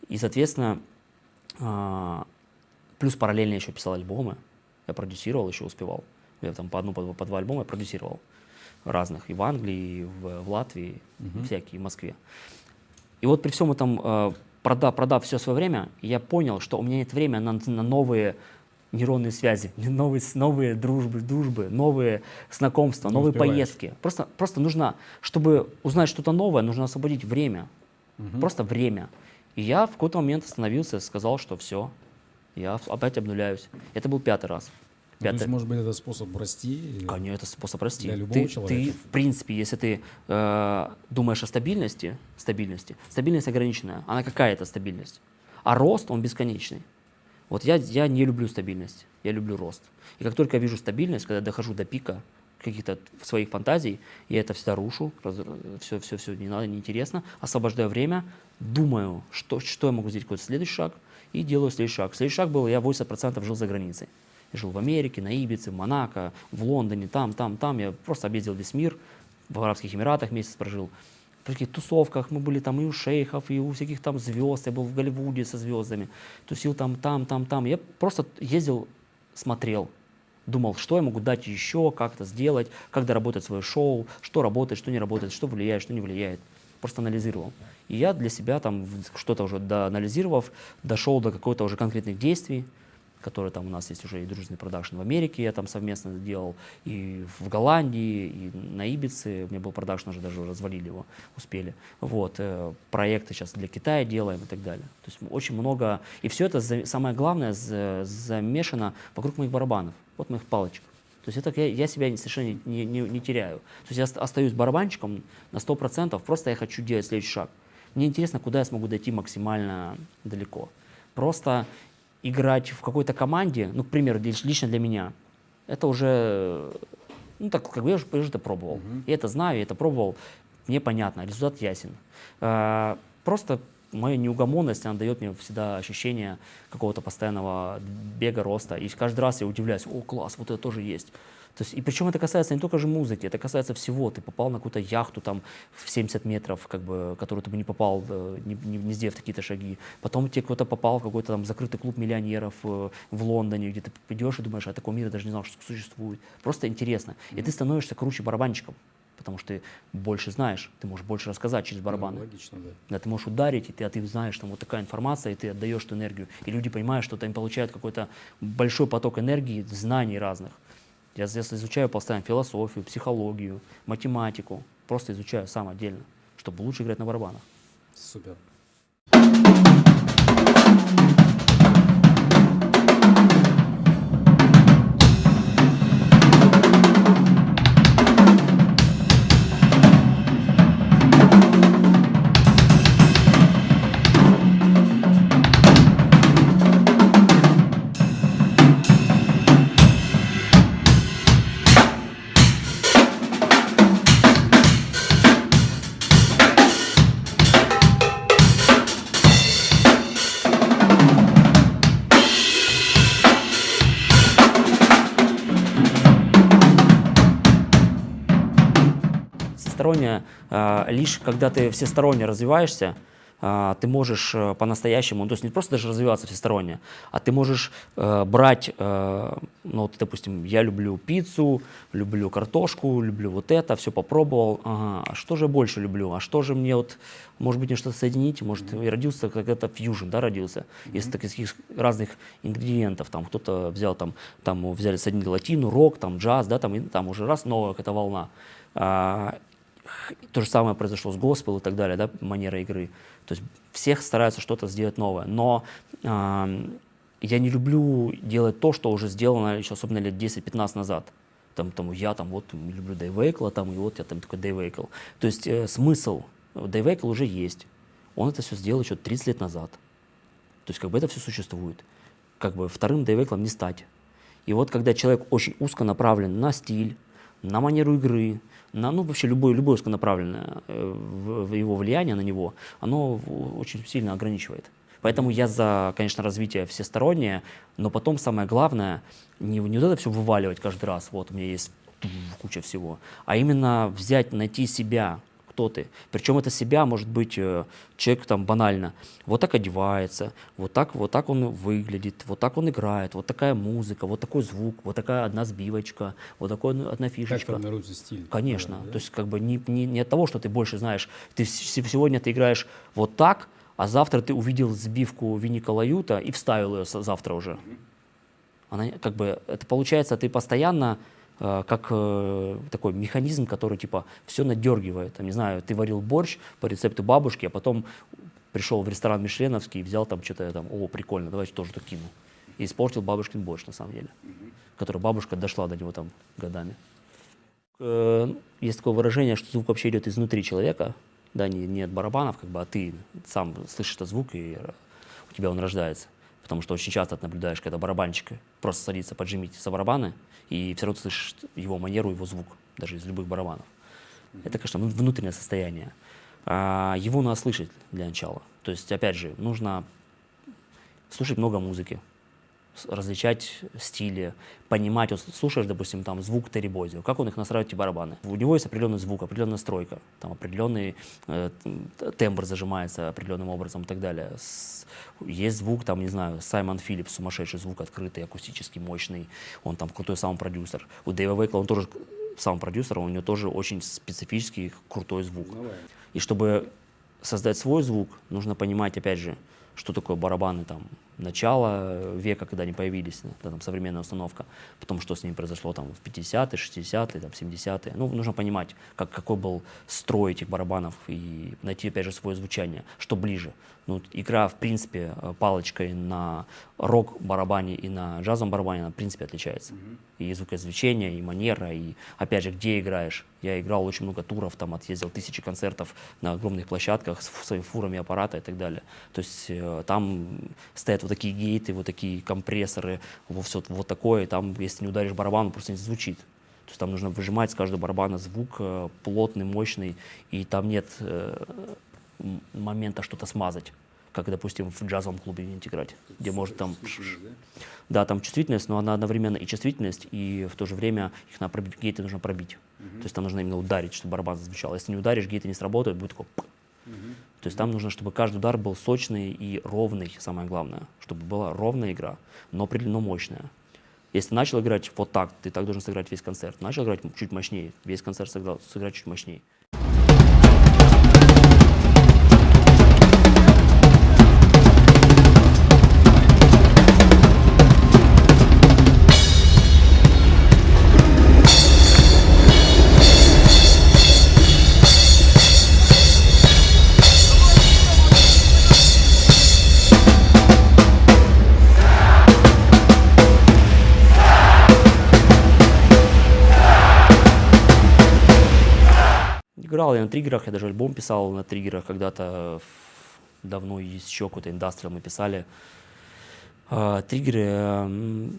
И, соответственно, плюс параллельно еще писал альбомы. Я продюсировал, еще успевал. Я там по два альбома я продюсировал. Разных. И в Англии, и в Латвии, всякие, в Москве. И вот при всем этом, продав все свое время, я понял, что у меня нет времени на новые нейронные связи, новые дружбы, новые знакомства, новые поездки. Просто нужно, чтобы узнать что-то новое, нужно освободить время. Просто время. И я в какой-то момент остановился, сказал, что все, я опять обнуляюсь. Это был 5-й раз.
То есть, может быть, это способ расти?
Конечно, это способ расти.
Для любого человека.
Ты, в принципе, если ты думаешь о стабильность ограниченная, она какая-то стабильность. А рост, он бесконечный. Вот я не люблю стабильность, я люблю рост. И как только я вижу стабильность, когда дохожу до пика каких-то своих фантазий, я это всегда рушу, все не надо, неинтересно, освобождаю время, думаю, что я могу сделать, какой-то следующий шаг, и делаю следующий шаг. Следующий шаг был, я 80% жил за границей. Я жил в Америке, на Ибице, в Монако, в Лондоне, там. Я просто объездил весь мир, в Арабских Эмиратах месяц прожил. В таких тусовках мы были там и у шейхов, и у всяких там звезд. Я был в Голливуде со звездами, тусил там. Я просто ездил, смотрел, думал, что я могу дать еще, как это сделать, как доработать свое шоу, что работает, что не работает, что влияет, что не влияет. Просто анализировал. И я для себя там что-то уже доанализировав, дошел до какой-то уже конкретных действий, которые там у нас есть уже и дружественный продакшн в Америке, я там совместно делал, и в Голландии, и на Ибице, у меня был продакшн, уже даже развалили его, успели. Вот, проекты сейчас для Китая делаем и так далее. То есть очень много, и все это, самое главное, замешано вокруг моих барабанов, вот моих палочек. То есть это я себя совершенно не теряю. То есть я остаюсь барабанщиком на 100%, просто я хочу делать следующий шаг. Мне интересно, куда я смогу дойти максимально далеко. Просто играть в какой-то команде, ну, к примеру, лично для меня, это уже, ну, так, как бы я уже это пробовал. Я это знаю, я это пробовал, мне понятно, результат ясен. Просто моя неугомонность, она дает мне всегда ощущение какого-то постоянного бега, роста. И каждый раз я удивляюсь, о, класс, вот это тоже есть. То есть, и причем это касается не только же музыки, это касается всего. Ты попал на какую-то яхту там в 70 метров, как бы, которую ты бы не попал, не сделав такие-то шаги. Потом тебе кто-то попал в какой-то там закрытый клуб миллионеров в Лондоне, где ты идешь и думаешь, а такого мира даже не знал, что существует. Просто интересно. И ты становишься круче барабанщиком, потому что ты больше знаешь, ты можешь больше рассказать через барабаны.
Логично, да.
Да, ты можешь ударить, а ты знаешь, там вот такая информация, и ты отдаешь эту энергию. И люди понимают, что они получают какой-то большой поток энергии, знаний разных. Я изучаю постоянно философию, психологию, математику. Просто изучаю сам отдельно, чтобы лучше играть на барабанах.
Супер.
Всесторонне, лишь когда ты всесторонне развиваешься, ты можешь по-настоящему, то есть не просто даже развиваться всесторонне, а ты можешь брать, ну вот, допустим, я люблю пиццу, люблю картошку, люблю вот это, все попробовал, ага, а что же я больше люблю, а что же мне вот, может быть, мне что-то соединить, может, я родился как-то фьюжн, да, родился, из таких разных ингредиентов, там кто-то взял, там взяли, соединили латину, рок, там джаз, да, там, и, там уже раз новая какая-то волна. То же самое произошло с госпел и так далее, да, манера игры. То есть всех стараются что-то сделать новое. Но я не люблю делать то, что уже сделано еще особенно лет 10-15 назад. Там я там вот люблю Дэйв Вейкла, там, и вот я там такой Дэйв Вейкл. То есть смысл Дэйв Вейкл уже есть. Он это все сделал еще 30 лет назад. То есть как бы это все существует. Как бы вторым Дэйв Вейклом не стать. И вот когда человек очень узко направлен на стиль, на манеру игры, на, ну, вообще любое узконаправленное его влияние на него, оно очень сильно ограничивает. Поэтому я за, конечно, развитие всестороннее, но потом самое главное, не вот это все вываливать каждый раз, вот у меня есть куча всего, а именно взять, найти себя, кто ты. Причем это себя может быть человек там банально, вот так одевается, вот так он выглядит, вот так он играет, вот такая музыка, вот такой звук, вот такая одна сбивочка, вот такой одна
Как
фишечка.
формируется стиль?
Конечно.
Да?
То есть как бы не от того, что ты больше знаешь. Ты сегодня ты играешь вот так, а завтра ты увидел сбивку Винни Калаюта и вставил ее завтра уже. Она как бы, это получается, ты постоянно как такой механизм, который типа все надергивает. Там, не знаю, ты варил борщ по рецепту бабушки, а потом пришел в ресторан мишленовский и взял там что-то там, о, прикольно, давайте тоже так кину. И испортил бабушкин борщ, на самом деле, который бабушка дошла до него там годами. Есть такое выражение, что звук вообще идет изнутри человека, да, не от барабанов, как бы, а ты сам слышишь этот звук, и у тебя он рождается. Потому что очень часто ты наблюдаешь, когда барабанщик просто садится поджимить за барабаны, и все равно ты слышишь его манеру, его звук, даже из любых барабанов. Это, конечно, внутреннее состояние. Его надо слышать для начала. То есть, опять же, нужно слушать много музыки, различать стили, понимать, вот слушаешь, допустим, там звук Терри Бозио, как он их настраивает, эти барабаны. У него есть определенный звук, определенная стройка, там определенный тембр зажимается определенным образом и так далее. Есть звук, там, не знаю, Саймон Филлипс, сумасшедший звук, открытый, акустический, мощный, он там крутой саунд-продюсер. У Дэйва Вейкла он тоже саунд-продюсер, у него тоже очень специфический, крутой звук. И чтобы создать свой звук, нужно понимать, опять же, что такое барабаны там начала века, когда они появились, да, там современная установка, потом что с ними произошло там в 50-е, 60-е, там 70-е. Ну, нужно понимать, какой был строй этих барабанов и найти, опять же, свое звучание, что ближе. Ну, игра, в принципе, палочкой на рок-барабане и на джазовом барабане, она, в принципе, отличается. И звукоизвлечение, и манера, и, опять же, где играешь. Я играл очень много туров, там, отъездил 1000 концертов на огромных площадках с своими фурами аппарата и так далее. То есть там стоят вот такие гейты, вот такие компрессоры, вот такое, и там, если не ударишь барабан, он просто не звучит. То есть там нужно выжимать с каждого барабана звук плотный, мощный, и там нет момента что-то смазать, как, допустим, в джазовом клубе играть, где может там... Да, там чувствительность, но она одновременно и чувствительность, и в то же время их надо пробить, гейты нужно пробить. То есть там нужно именно ударить, чтобы барабан зазвучал. Если не ударишь, гейты не сработают, будет такой... То есть там нужно, чтобы каждый удар был сочный и ровный, самое главное, чтобы была ровная игра, но определенно мощная. Если ты начал играть вот так, ты так должен сыграть весь концерт. Начал играть чуть мощнее, весь концерт сыграть чуть мощнее. Играл я на триггерах, я даже альбом писал на триггерах когда-то, давно еще какой-то индастриал мы писали. Триггеры,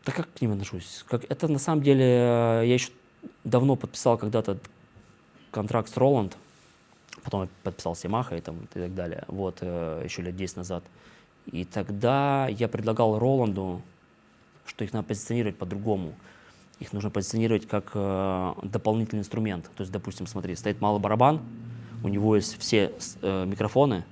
да как к ним отношусь? Это на самом деле, я еще давно подписал когда-то контракт с Roland, потом я подписал с Yamaha и так далее, вот, еще лет 10 назад. И тогда я предлагал Роланду, что их надо позиционировать по-другому. Их нужно позиционировать как дополнительный инструмент. То есть, допустим, смотри, стоит малый барабан, у него есть все микрофоны,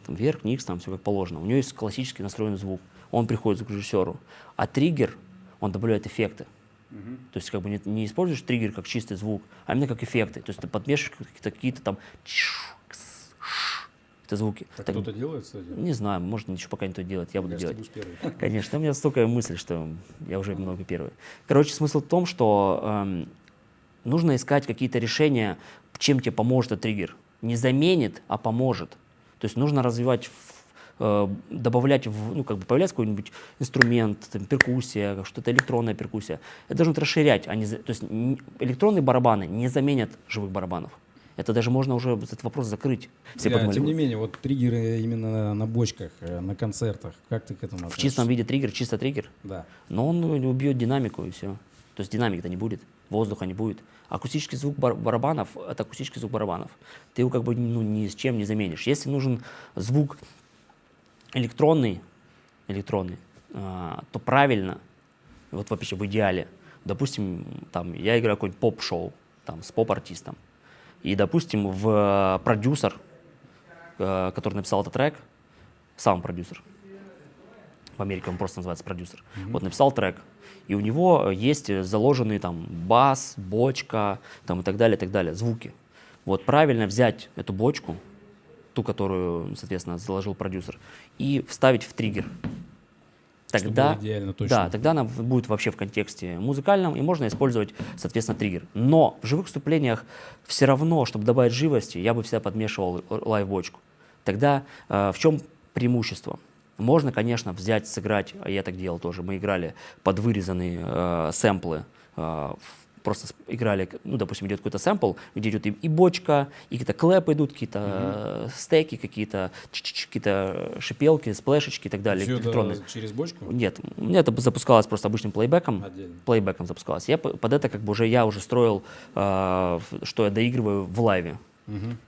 там, вверх, вниз, там все как положено. У него есть классически настроенный звук. Он приходит к режиссеру. А триггер, он добавляет эффекты. То есть как бы не используешь триггер как чистый звук, а именно как эффекты. То есть ты подмешиваешь какие-то там это звуки.
Так кто-то делает, кстати?
Не знаю, может, ничего пока никто делает, я буду делать.
Ты будешь первый.
Конечно, у меня столько мыслей, что я уже много первый. Короче, смысл в том, что нужно искать какие-то решения, чем тебе поможет этот триггер. Не заменит, а поможет. То есть нужно развивать добавлять, ну, как бы появляется какой-нибудь инструмент, там, перкуссия, что-то электронная перкуссия. Это должно быть расширять. То есть электронные барабаны не заменят живых барабанов. Это даже можно уже этот вопрос закрыть. Все подумали,
Тем не менее, вот триггеры именно на бочках, на концертах, как ты к этому относишься?
в чистом виде триггер, чисто триггер,
Да.
но он убьет динамику и все. То есть динамики-то не будет, воздуха не будет. Акустический звук барабанов — это акустический звук барабанов. Ты его как бы ни с чем не заменишь. Если нужен звук электронный, то правильно, вот вообще в идеале, допустим, там, я играю какой-нибудь поп-шоу там, с поп-артистом, и, допустим, в продюсер, который написал этот трек, сам продюсер, в Америке он просто называется продюсер, вот написал трек, и у него есть заложенные там бас, бочка там, и так далее, звуки. Вот правильно взять эту бочку, ту, которую, соответственно, заложил продюсер, и вставить в триггер. Тогда,
чтобы идеально точно.
да, тогда она будет вообще в контексте музыкальном, и можно использовать, соответственно, триггер. Но в живых выступлениях все равно, чтобы добавить живости, я бы всегда подмешивал лайв-бочку. Тогда в чем преимущество? Можно, конечно, взять, сыграть, а я так делал тоже, мы играли под вырезанные сэмплы, просто играли, ну, допустим, идет какой-то сэмпл, где идет и бочка, и какие-то клэпы идут, какие-то стеки, какие-то шипелки, сплэшечки и так далее.
Все
электронные.
это через бочку?
Нет, у меня это запускалось просто обычным плейбеком.
Отдельно.
Плейбеком запускалось. Я под это как бы я уже строил, что я доигрываю в лайве.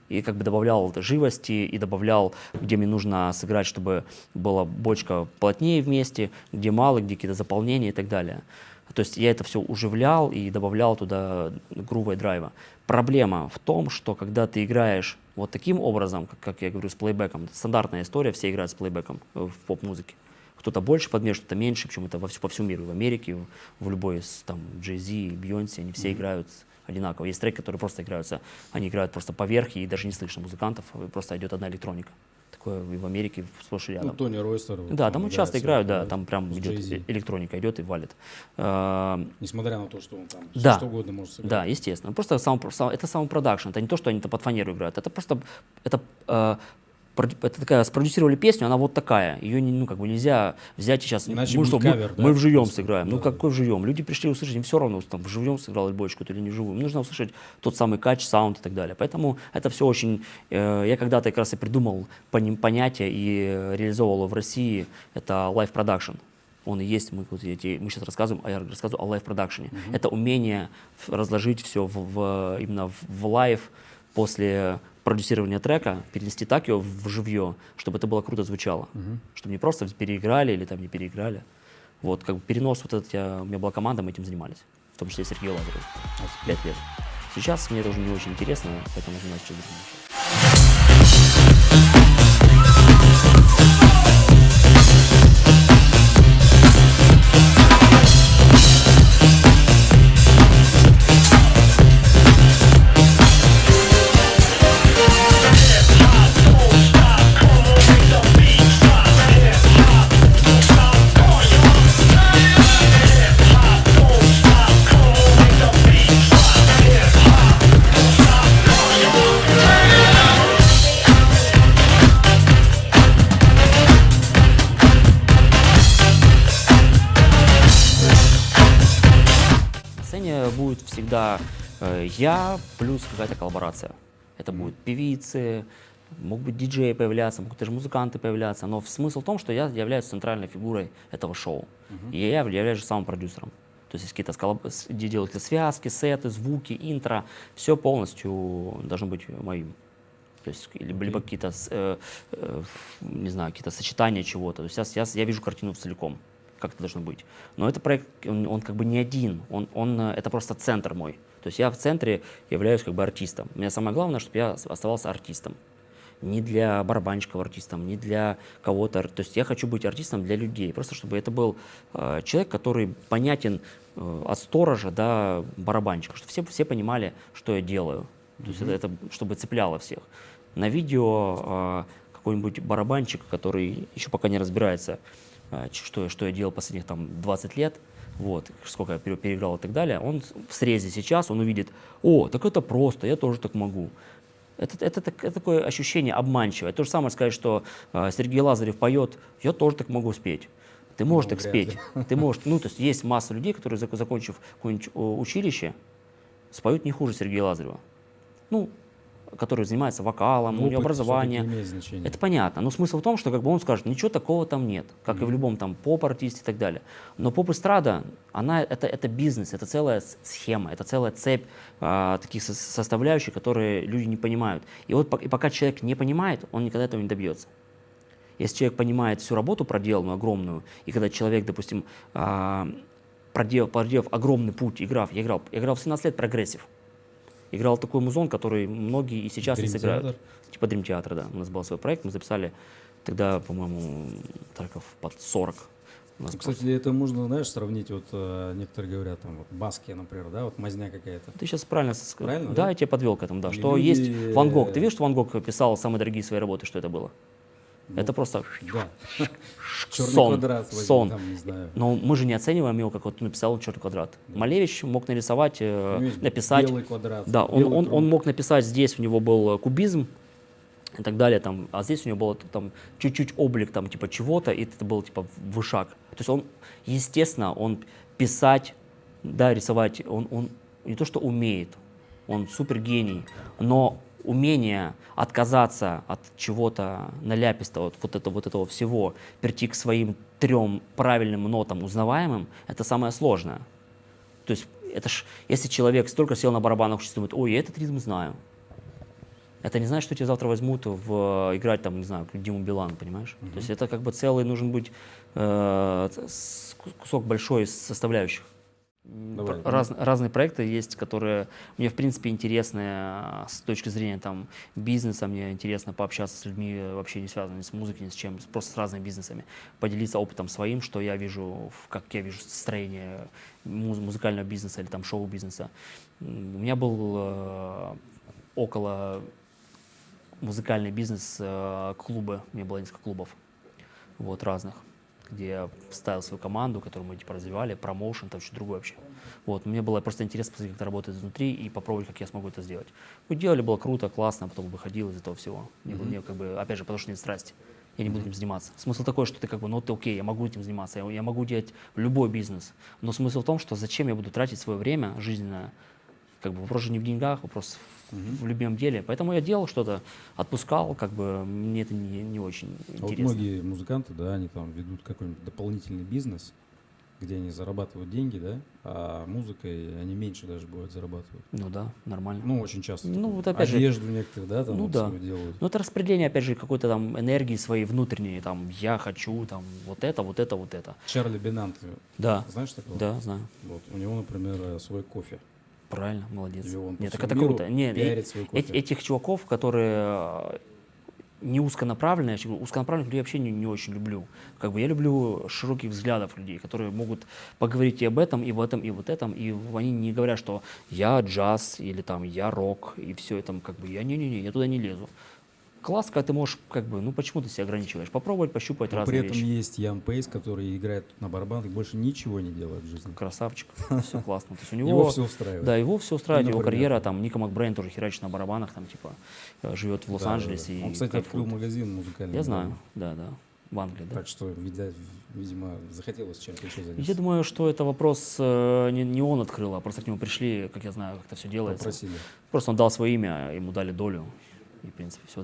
И как бы добавлял живости, и добавлял, где мне нужно сыграть, чтобы была бочка плотнее вместе, где мало, где какие-то заполнения и так далее. То есть я это все уживлял и добавлял туда грува и драйва. Проблема в том, что когда ты играешь вот таким образом, как я говорю, с плейбеком, стандартная история, все играют с плейбеком в поп-музыке. Кто-то больше подмешивает, кто-то меньше, причем это по всему миру, в Америке, в любой из там Jay-Z, Beyoncé, они все играют одинаково. Есть треки, которые просто играются, они играют просто поверх, и даже не слышно музыкантов, просто идет одна электроника. Такое и в Америке сплошь и рядом.
Ну, Тони Ройстер.
Да, там часто играют, да,
да,
там прям идет
Jay-Z.
электроника, идет и валит.
Несмотря на то, что он там
Да.
что угодно может сыграть.
Да, естественно. Просто это самопродакшн. Это не то, что они там под фанеру играют. Это просто это такая, спродюсировали песню, она вот такая. Ее нельзя взять и сейчас.
Иначе
Мы
будет
что,
кавер, да?
мы вживем
Просто,
сыграем.
да.
Ну какой вживем? Люди пришли услышать, им все равно, там вживем сыграл бочку или не вживую. Им нужно услышать тот самый кач, саунд и так далее. Поэтому это все очень. Я когда-то как раз и придумал понятие и реализовывал его в России. Это live production. Он и есть, мы сейчас рассказываем, я рассказываю о лайв-продакшене. Это умение разложить все именно в лайв после продюсирования трека, перенести так его в живье, чтобы это было круто звучало. Чтобы не просто переиграли или там не переиграли. Вот, как бы перенос вот этот, у меня была команда, мы этим занимались. В том числе Сергей Лазарев. 5 лет. Сейчас мне это уже не очень интересно, поэтому занимаюсь чем-то другим. На сцене будет всегда я плюс какая-то коллаборация. Это будут певицы, могут быть диджеи появляться, могут даже музыканты появляться. Но смысл в том, что я являюсь центральной фигурой этого шоу. И я являюсь самым продюсером. То есть есть где делают какие-то связки, сеты, звуки, интро. Все полностью должно быть моим. То есть либо какие-то, не знаю, какие-то сочетания чего-то. То есть я вижу картину целиком, как это должно быть. Но этот проект, он как бы не один, это просто центр мой. То есть я в центре являюсь как бы артистом. У меня самое главное, чтобы я оставался артистом. Не для барабанщиков артистом, не для кого-то. То есть я хочу быть артистом для людей. Просто чтобы это был человек, который понятен от сторожа до барабанщика. Чтобы все понимали, что я делаю. То есть это чтобы цепляло всех. На видео какой-нибудь барабанщик, который еще пока не разбирается, что я делал последних там 20 лет, вот, сколько я переиграл и так далее, он в срезе сейчас, он увидит, о, так это просто, я тоже так могу. Это такое ощущение обманчивое. То же самое сказать, что Сергей Лазарев поет, я тоже так могу спеть. Ты можешь так
вряд ли.
спеть. Ты можешь, ну, то есть есть масса людей, которые, закончив какое-нибудь училище, споют не хуже Сергея Лазарева. Ну, которые занимаются вокалом, у него
Опыт
образование.
всё-таки имеет значение.
Это понятно. Но смысл в том, что как бы он скажет, ничего такого там нет, как и в любом там поп-артисте и так далее. Но поп-эстрада, это бизнес, это целая схема, это целая цепь таких составляющих, которые люди не понимают. И вот и пока человек не понимает, он никогда этого не добьется. Если человек понимает всю работу проделанную, огромную, и когда человек, допустим, проделав огромный путь, я играл в 17 лет прогрессив. Играл такой музон, который многие и сейчас не сыграют.
Театр?
Типа Dream Theater, да. У нас был свой проект, мы записали тогда, по-моему, треков под 40. У нас
Кстати, это можно, знаешь, сравнить, вот некоторые говорят, там, вот баски, например, да, вот мазня какая-то.
Ты сейчас правильно сказал.
Правильно,
Да,
да?
я тебя подвел к этому, да.
И
Что
люди-
есть Ван Гог. Ты видишь, что Ван Гог писал самые дорогие свои работы, что это было? Это просто
Да. Черный
сон.
квадрат, возьми,
Сон.
там, не знаю.
Но мы же не оцениваем его, как вот написал черный квадрат. Малевич мог нарисовать,
У него есть
написать.
белый квадрат.
Да,
белый
он
круг.
мог написать, здесь у него был кубизм и так далее, там, а здесь у него был там чуть-чуть облик там типа чего-то, и это был типа вышаг. То есть он, естественно, он писать, да, рисовать, он не то что умеет, он супер гений, но умение отказаться от чего-то наляпистого, вот этого всего, прийти к своим 3 правильным нотам узнаваемым, это самое сложное. То есть это ж, если человек столько сел на барабанах, что думает, ой, я этот ритм знаю. Это не значит, что тебя завтра возьмут играть там, не знаю, Диму Билан, понимаешь? То есть это как бы целый должен быть кусок большой из составляющих.
Давай.
Разные проекты есть, которые мне, в принципе, интересны с точки зрения там, бизнеса. Мне интересно пообщаться с людьми, вообще не связанными с музыкой, ни с чем, просто с разными бизнесами. Поделиться опытом своим, что я вижу, как я вижу строение музыкального бизнеса или там шоу-бизнеса. У меня был около музыкальный бизнес, клубы, у меня было несколько клубов, вот, разных, где я ставил свою команду, которую мы типа развивали, промоушен, там что-то другое вообще. Вот, мне было просто интересно посмотреть, как это работает изнутри и попробовать, как я смогу это сделать. Мы делали, было круто, классно, а потом выходил из этого всего. Мне как бы, опять же, потому что нет страсти. Я не буду этим заниматься. Смысл такой, что ты как бы, ну ты окей, я могу этим заниматься, я могу делать любой бизнес. Но смысл в том, что зачем я буду тратить свое время жизненное, как бы вопрос же не в деньгах, вопрос в любимом деле. Поэтому я делал что-то, отпускал, как бы мне это не очень
А вот
интересно.
многие музыканты, да, они там ведут какой-нибудь дополнительный бизнес, где они зарабатывают деньги, да, а музыкой они меньше даже бывают зарабатывают.
Ну да, нормально.
Ну, очень часто.
Ну,
такое.
вот опять же-
Одежду некоторые, да, там
Ну
вот
да.
всё делают.
Ну это распределение, опять же, какой-то там энергии своей внутренней, там, я хочу, там, вот это, вот это, вот это.
Чарли Бенант,
Да,
знаешь такого?
да, знаю.
Вот, у него, например, свой кофе.
Правильно, молодец.
И он по
Нет, так
всему
это
миру
круто. Не,
пиарит свой кофе.
этих чуваков, которые не узконаправленные, я же говорю, узконаправленных людей вообще не очень люблю. Как бы я люблю широких взглядов людей, которые могут поговорить и об этом, и в этом, и вот этом, и они не говорят, что я джаз или там я рок, и все это как бы я не-не-не, я туда не лезу. Класс, когда ты можешь, как бы, ну почему ты себя ограничиваешь? Попробовать, пощупать
Но
разные
при этом
вещи.
есть Ян Пейс, который играет на барабанах и больше ничего не делает в жизни.
Красавчик, все классно. То есть у
Его
него
все устраивает.
Да, его все устраивает,
Ну,
его
например,
карьера,
там.
там, Ника Макбрейн тоже херачит на барабанах, там, типа, живет в Лос-Анджелесе.
Он,
и
кстати,
кайфует.
открыл магазин музыкальный.
Я знаю, да, в Англии, да.
Так что, видимо, захотелось чем-то еще заняться.
Я думаю, что это вопрос не он открыл, а просто к нему пришли, как я знаю, как это все делается.
Попросили.
Просто он дал свое имя, ему дали долю, и, в принципе, все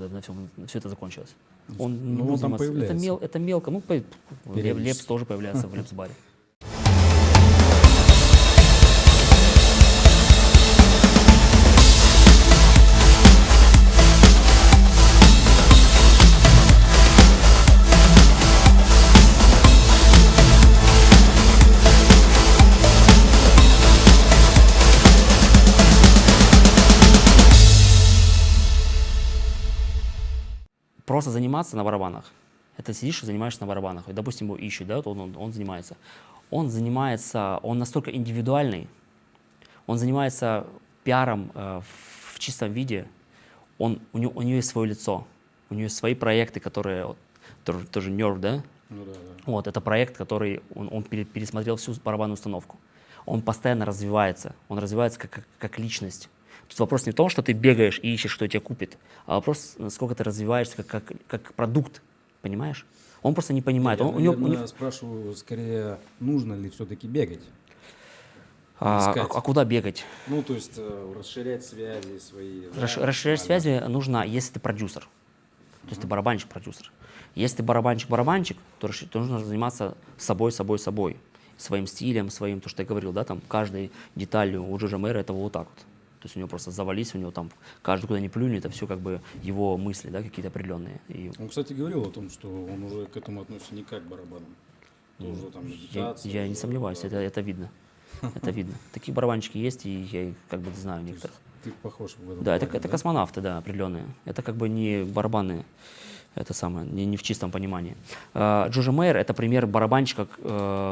это закончилось. Он
Ну,
не
он
будет
там
заниматься-
появляется.
это мелко, ну,
Периодически.
Лепс тоже появляется в Лепс-баре. Просто заниматься на барабанах. Это сидишь и занимаешься на барабанах. И, допустим, его ищут, да, вот он занимается. Он настолько индивидуальный, он занимается пиаром в чистом виде. У него есть свое лицо, у него есть свои проекты, которые, вот, тоже Nerve, да?
Ну да.
Вот, это проект, который он пересмотрел всю барабанную установку. Он постоянно развивается, он развивается как личность. Тут вопрос не в том, что ты бегаешь и ищешь, что тебя купит, а вопрос, насколько ты развиваешься как продукт, понимаешь? Он просто не понимает.
Я,
Он, у него,
наверное, спрашиваю скорее, нужно ли все-таки бегать?
а
искать.
куда бегать?
Ну, то есть расширять связи свои. Да,
Расширять
максимально.
связи нужно, если ты продюсер. То есть ты барабанщик-продюсер. Если ты барабанщик-барабанщик, то нужно заниматься собой, своим стилем, своим, то, что я говорил, да, там, каждой деталью у Джорджа Мэра это вот так вот. То есть у него просто завались, у него там каждый куда ни плюнет, это все как бы его мысли, да, какие-то определенные. И
Он, кстати, говорил о том, что он уже к этому относится не как к барабанам. Тоже там медитация.
я не сомневаюсь, это видно. Это видно. Такие барабанщики есть, и я их как бы знаю некоторых.
Ты похож в этом
Да,
плане,
это космонавты, да, определенные. Это как бы не барабаны, это самое, не в чистом понимании. Джордж Мэйр — это пример барабанщика,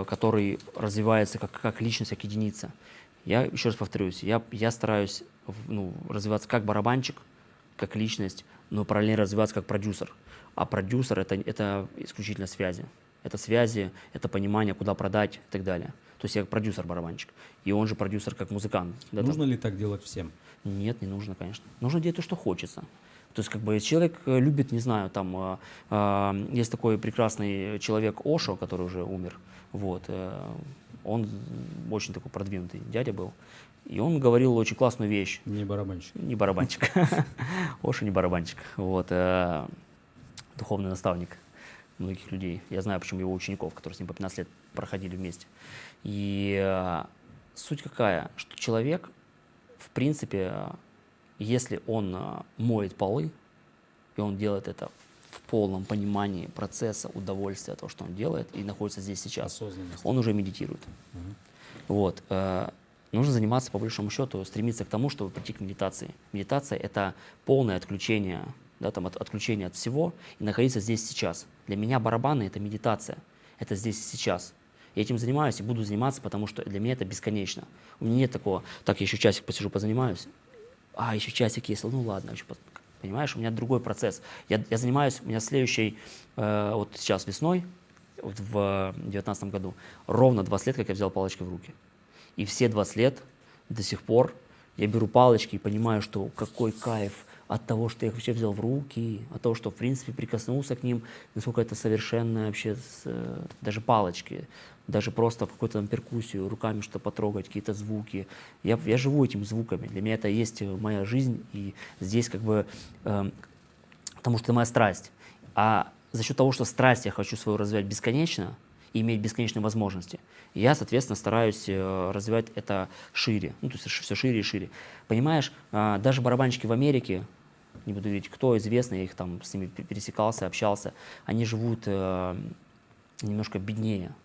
который развивается как личность, как единица. Я еще раз повторюсь, я стараюсь развиваться как барабанщик, как личность, но параллельно развиваться как продюсер. А продюсер — это исключительно связи. Это связи, это понимание, куда продать и так далее. То есть я как продюсер-барабанщик. И он же продюсер как музыкант. Да,
Нужно ли так делать всем?
Нет, не нужно, конечно. Нужно делать то, что хочется. То есть, как бы, если человек любит, не знаю, там, есть такой прекрасный человек Ошо, который уже умер, вот, он очень такой продвинутый дядя был, и он говорил очень классную вещь.
Не барабанщик.
Не барабанщик. Ошо не барабанщик. Вот, духовный наставник многих людей. Я знаю, почему его учеников, которые с ним по 15 лет проходили вместе. И суть какая, что человек, в принципе, если он моет полы, и он делает это в полном понимании процесса, удовольствия от того, что он делает, и находится здесь сейчас,
Осознанность.
он уже медитирует. Вот. Нужно заниматься, по большому счету, стремиться к тому, чтобы прийти к медитации. Медитация — это полное отключение, да, там, отключение от всего и находиться здесь сейчас. Для меня барабаны — это медитация, это здесь и сейчас. Я этим занимаюсь и буду заниматься, потому что для меня это бесконечно. У меня нет такого, так, я еще часик посижу, позанимаюсь, еще часик есть, ну ладно, еще, понимаешь, у меня другой процесс. Я занимаюсь, у меня следующий, вот сейчас весной, вот в 2019 году, ровно 20 лет, как я взял палочки в руки. И все 20 лет до сих пор я беру палочки и понимаю, что какой кайф от того, что я их вообще взял в руки, от того, что, в принципе, прикоснулся к ним, насколько это совершенно вообще, даже палочки, даже просто в какую-то там перкуссию, руками что-то потрогать, какие-то звуки. Я живу этими звуками, для меня это есть моя жизнь, и здесь как бы, потому что это моя страсть. А за счет того, что страсть я хочу свою развивать бесконечно, и иметь бесконечные возможности, я, соответственно, стараюсь развивать это шире, ну, то есть все шире и шире. Понимаешь, даже барабанщики в Америке, не буду говорить, кто известный, я их там с ними пересекался, общался, они живут немножко беднее,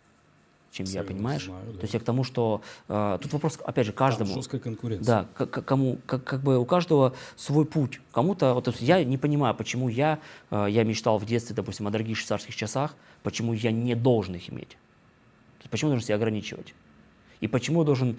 чем я, понимаешь?
Знаю, да.
То есть я к тому, что тут вопрос, опять же, каждому.
Там жесткая конкуренция.
Да, кому, как бы у каждого свой путь. Кому-то, вот, то есть я не понимаю, почему я мечтал в детстве, допустим, о дорогих швейцарских часах, почему я не должен их иметь. То есть почему я должен себя ограничивать? И почему я должен,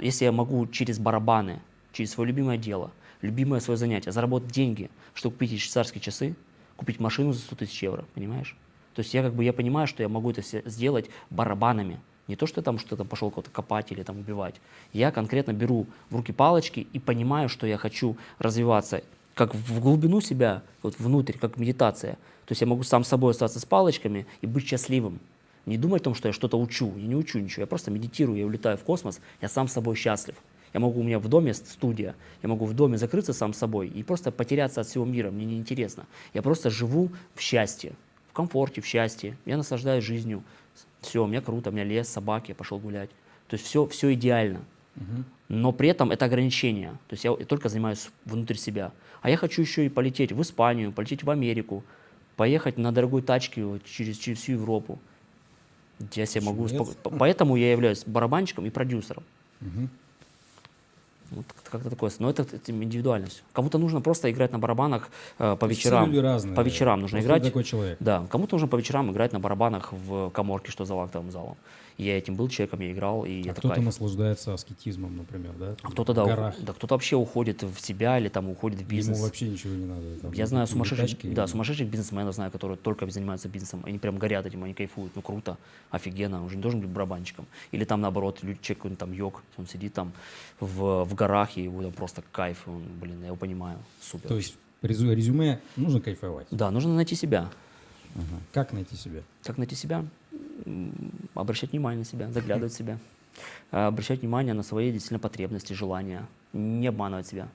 если я могу через барабаны, через свое любимое дело, любимое свое занятие, заработать деньги, чтобы купить эти швейцарские часы, купить машину за 100 тысяч евро, понимаешь? То есть я понимаю, что я могу это все сделать барабанами. Не то, что я там что-то пошел кого-то копать или там убивать. Я конкретно беру в руки палочки и понимаю, что я хочу развиваться как в глубину себя, вот внутрь, как медитация. То есть я могу сам собой остаться с палочками и быть счастливым. Не думать о том, что я что-то учу. Я не учу ничего, я просто медитирую, я улетаю в космос, я сам собой счастлив. У меня в доме студия, я могу в доме закрыться сам собой и просто потеряться от всего мира, мне неинтересно. Я просто живу в счастье, в комфорте, в счастье, я наслаждаюсь жизнью. Все, у меня круто, у меня лес, собаки, я пошел гулять. То есть все идеально. Но при этом это ограничение. То есть я только занимаюсь внутрь себя. А я хочу еще и полететь в Испанию, полететь в Америку, поехать на дорогой тачке вот, через всю Европу. Я себе могу... Поэтому я являюсь барабанщиком и продюсером. Вот как-то такое. Но это индивидуально все. Кому-то нужно просто играть на барабанах по вечерам.
Люди разные.
По вечерам нужно
Просто
играть.
Такой человек.
Да, кому-то нужно по вечерам играть на барабанах в каморке, что за актовым залом. Я этим был человеком, я играл, и это
кто-то
кайф.
наслаждается аскетизмом, например, да?
А кто-то,
в
да,
горах.
кто-то вообще уходит в себя или там уходит в бизнес.
Ему вообще ничего не надо. Там,
Я знаю
или тачки,
сумасшедших бизнесменов, знаю, которые только занимаются бизнесом. Они прям горят этим, они кайфуют. Ну круто, офигенно, он уже не должен быть барабанщиком. Или там наоборот, человек, там йог, он сидит там в горах, горах, и это просто кайф, блин, я его понимаю, супер.
То есть резюме нужно кайфовать.
Да, нужно найти себя.
Ага. Как найти себя?
Как найти себя? Обращать внимание на себя, заглядывать в себя. Обращать внимание на свои действительно потребности, желания. Не обманывать себя.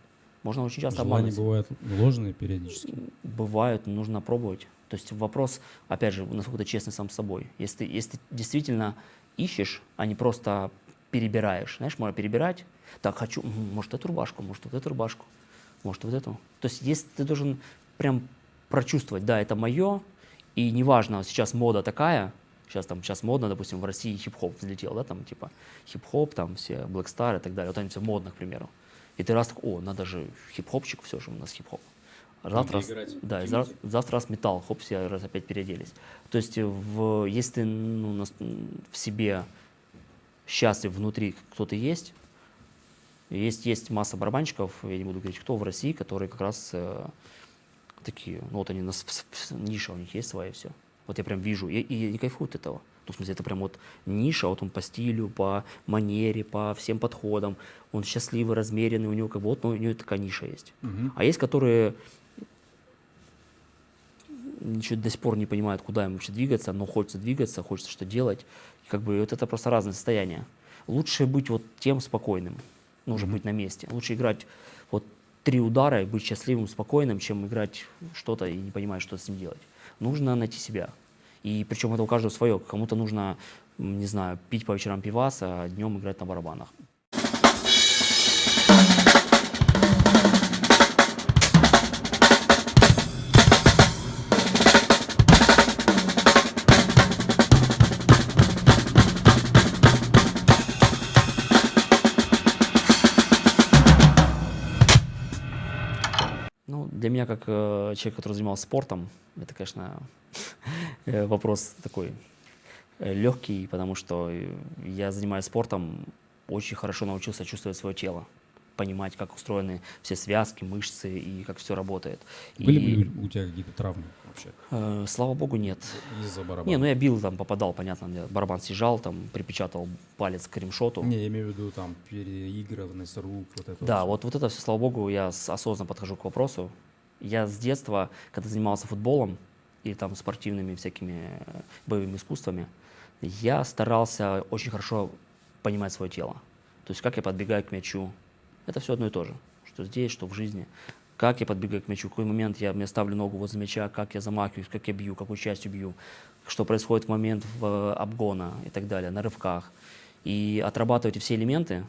Можно очень часто
Желания
обманывать.
бывают ложные периодически.
Бывают, нужно пробовать. То есть вопрос, опять же, насколько ты честный сам с собой. Если ты действительно ищешь, а не просто перебираешь. Знаешь, можно перебирать. Так, хочу, может, эту рубашку, может, вот эту рубашку, может, вот эту. То есть если ты должен прям прочувствовать, да, это мое, и неважно, сейчас мода такая, сейчас модно, допустим, в России хип-хоп взлетел, да, там типа хип-хоп, там все Black Star и так далее, вот они все модно, к примеру. И ты раз так, надо же хип-хопчик, все же у нас хип-хоп. А завтра, да, завтра раз металл, хоп, все раз опять переоделись. То есть если ты в себе счастлив внутри, кто ты есть масса барабанщиков, я не буду говорить, кто в России, которые как раз такие, вот они, ниша у них есть своя, все. Вот я прям вижу, и не кайфуют от этого. Ну, в смысле, это прям вот ниша, вот он по стилю, по манере, по всем подходам, он счастливый, размеренный, у него как бы, вот, у него такая ниша есть. А есть, которые ничего до сих пор не понимают, куда им вообще двигаться, но хочется двигаться, хочется что делать. И как бы вот это просто разные состояния. Лучше быть вот тем спокойным, нужно быть на месте. Лучше играть вот 3 удара и быть счастливым, спокойным, чем играть что-то и не понимать, что с ним делать. Нужно найти себя. И причем это у каждого свое. Кому-то нужно, не знаю, пить по вечерам пивас, а днем играть на барабанах. Для меня, как человек, который занимался спортом, это, конечно, вопрос такой легкий, потому что я, занимаясь спортом, очень хорошо научился чувствовать свое тело, понимать, как устроены все связки, мышцы и как все работает.
Были ли у тебя какие-то травмы вообще?
Слава богу, нет.
Из-за барабана?
Не, я бил, там попадал, понятно, мне барабан съезжал, там припечатал палец к ремшоту.
Не, я имею в виду там переигрыванность рук, вот это.
Да, вот это все, слава богу, я осознанно подхожу к вопросу. Я с детства, когда занимался футболом и там спортивными всякими боевыми искусствами, я старался очень хорошо понимать свое тело. То есть как я подбегаю к мячу. Это все одно и то же, что здесь, что в жизни. Как я подбегаю к мячу, в какой момент я ставлю ногу возле мяча, как я замахиваюсь, как я бью, какой частью бью, что происходит в момент обгона и так далее, на рывках. И отрабатывать все элементы.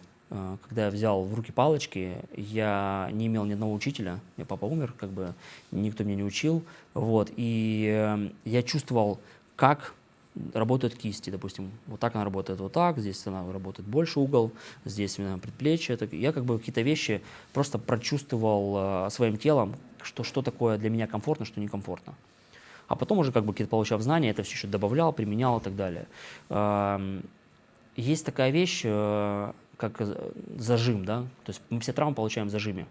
Когда я взял в руки палочки, я не имел ни одного учителя, у меня папа умер, как бы никто меня не учил, вот, и я чувствовал, как работают кисти, допустим, вот так она работает, вот так, здесь она работает больше угол, здесь у меня предплечье, я как бы какие-то вещи просто прочувствовал своим телом, что такое для меня комфортно, что некомфортно. А потом уже как бы какие-то получав знания, это все еще добавлял, применял и так далее. Есть такая вещь, как зажим, да, то есть мы все травмы получаем в зажиме,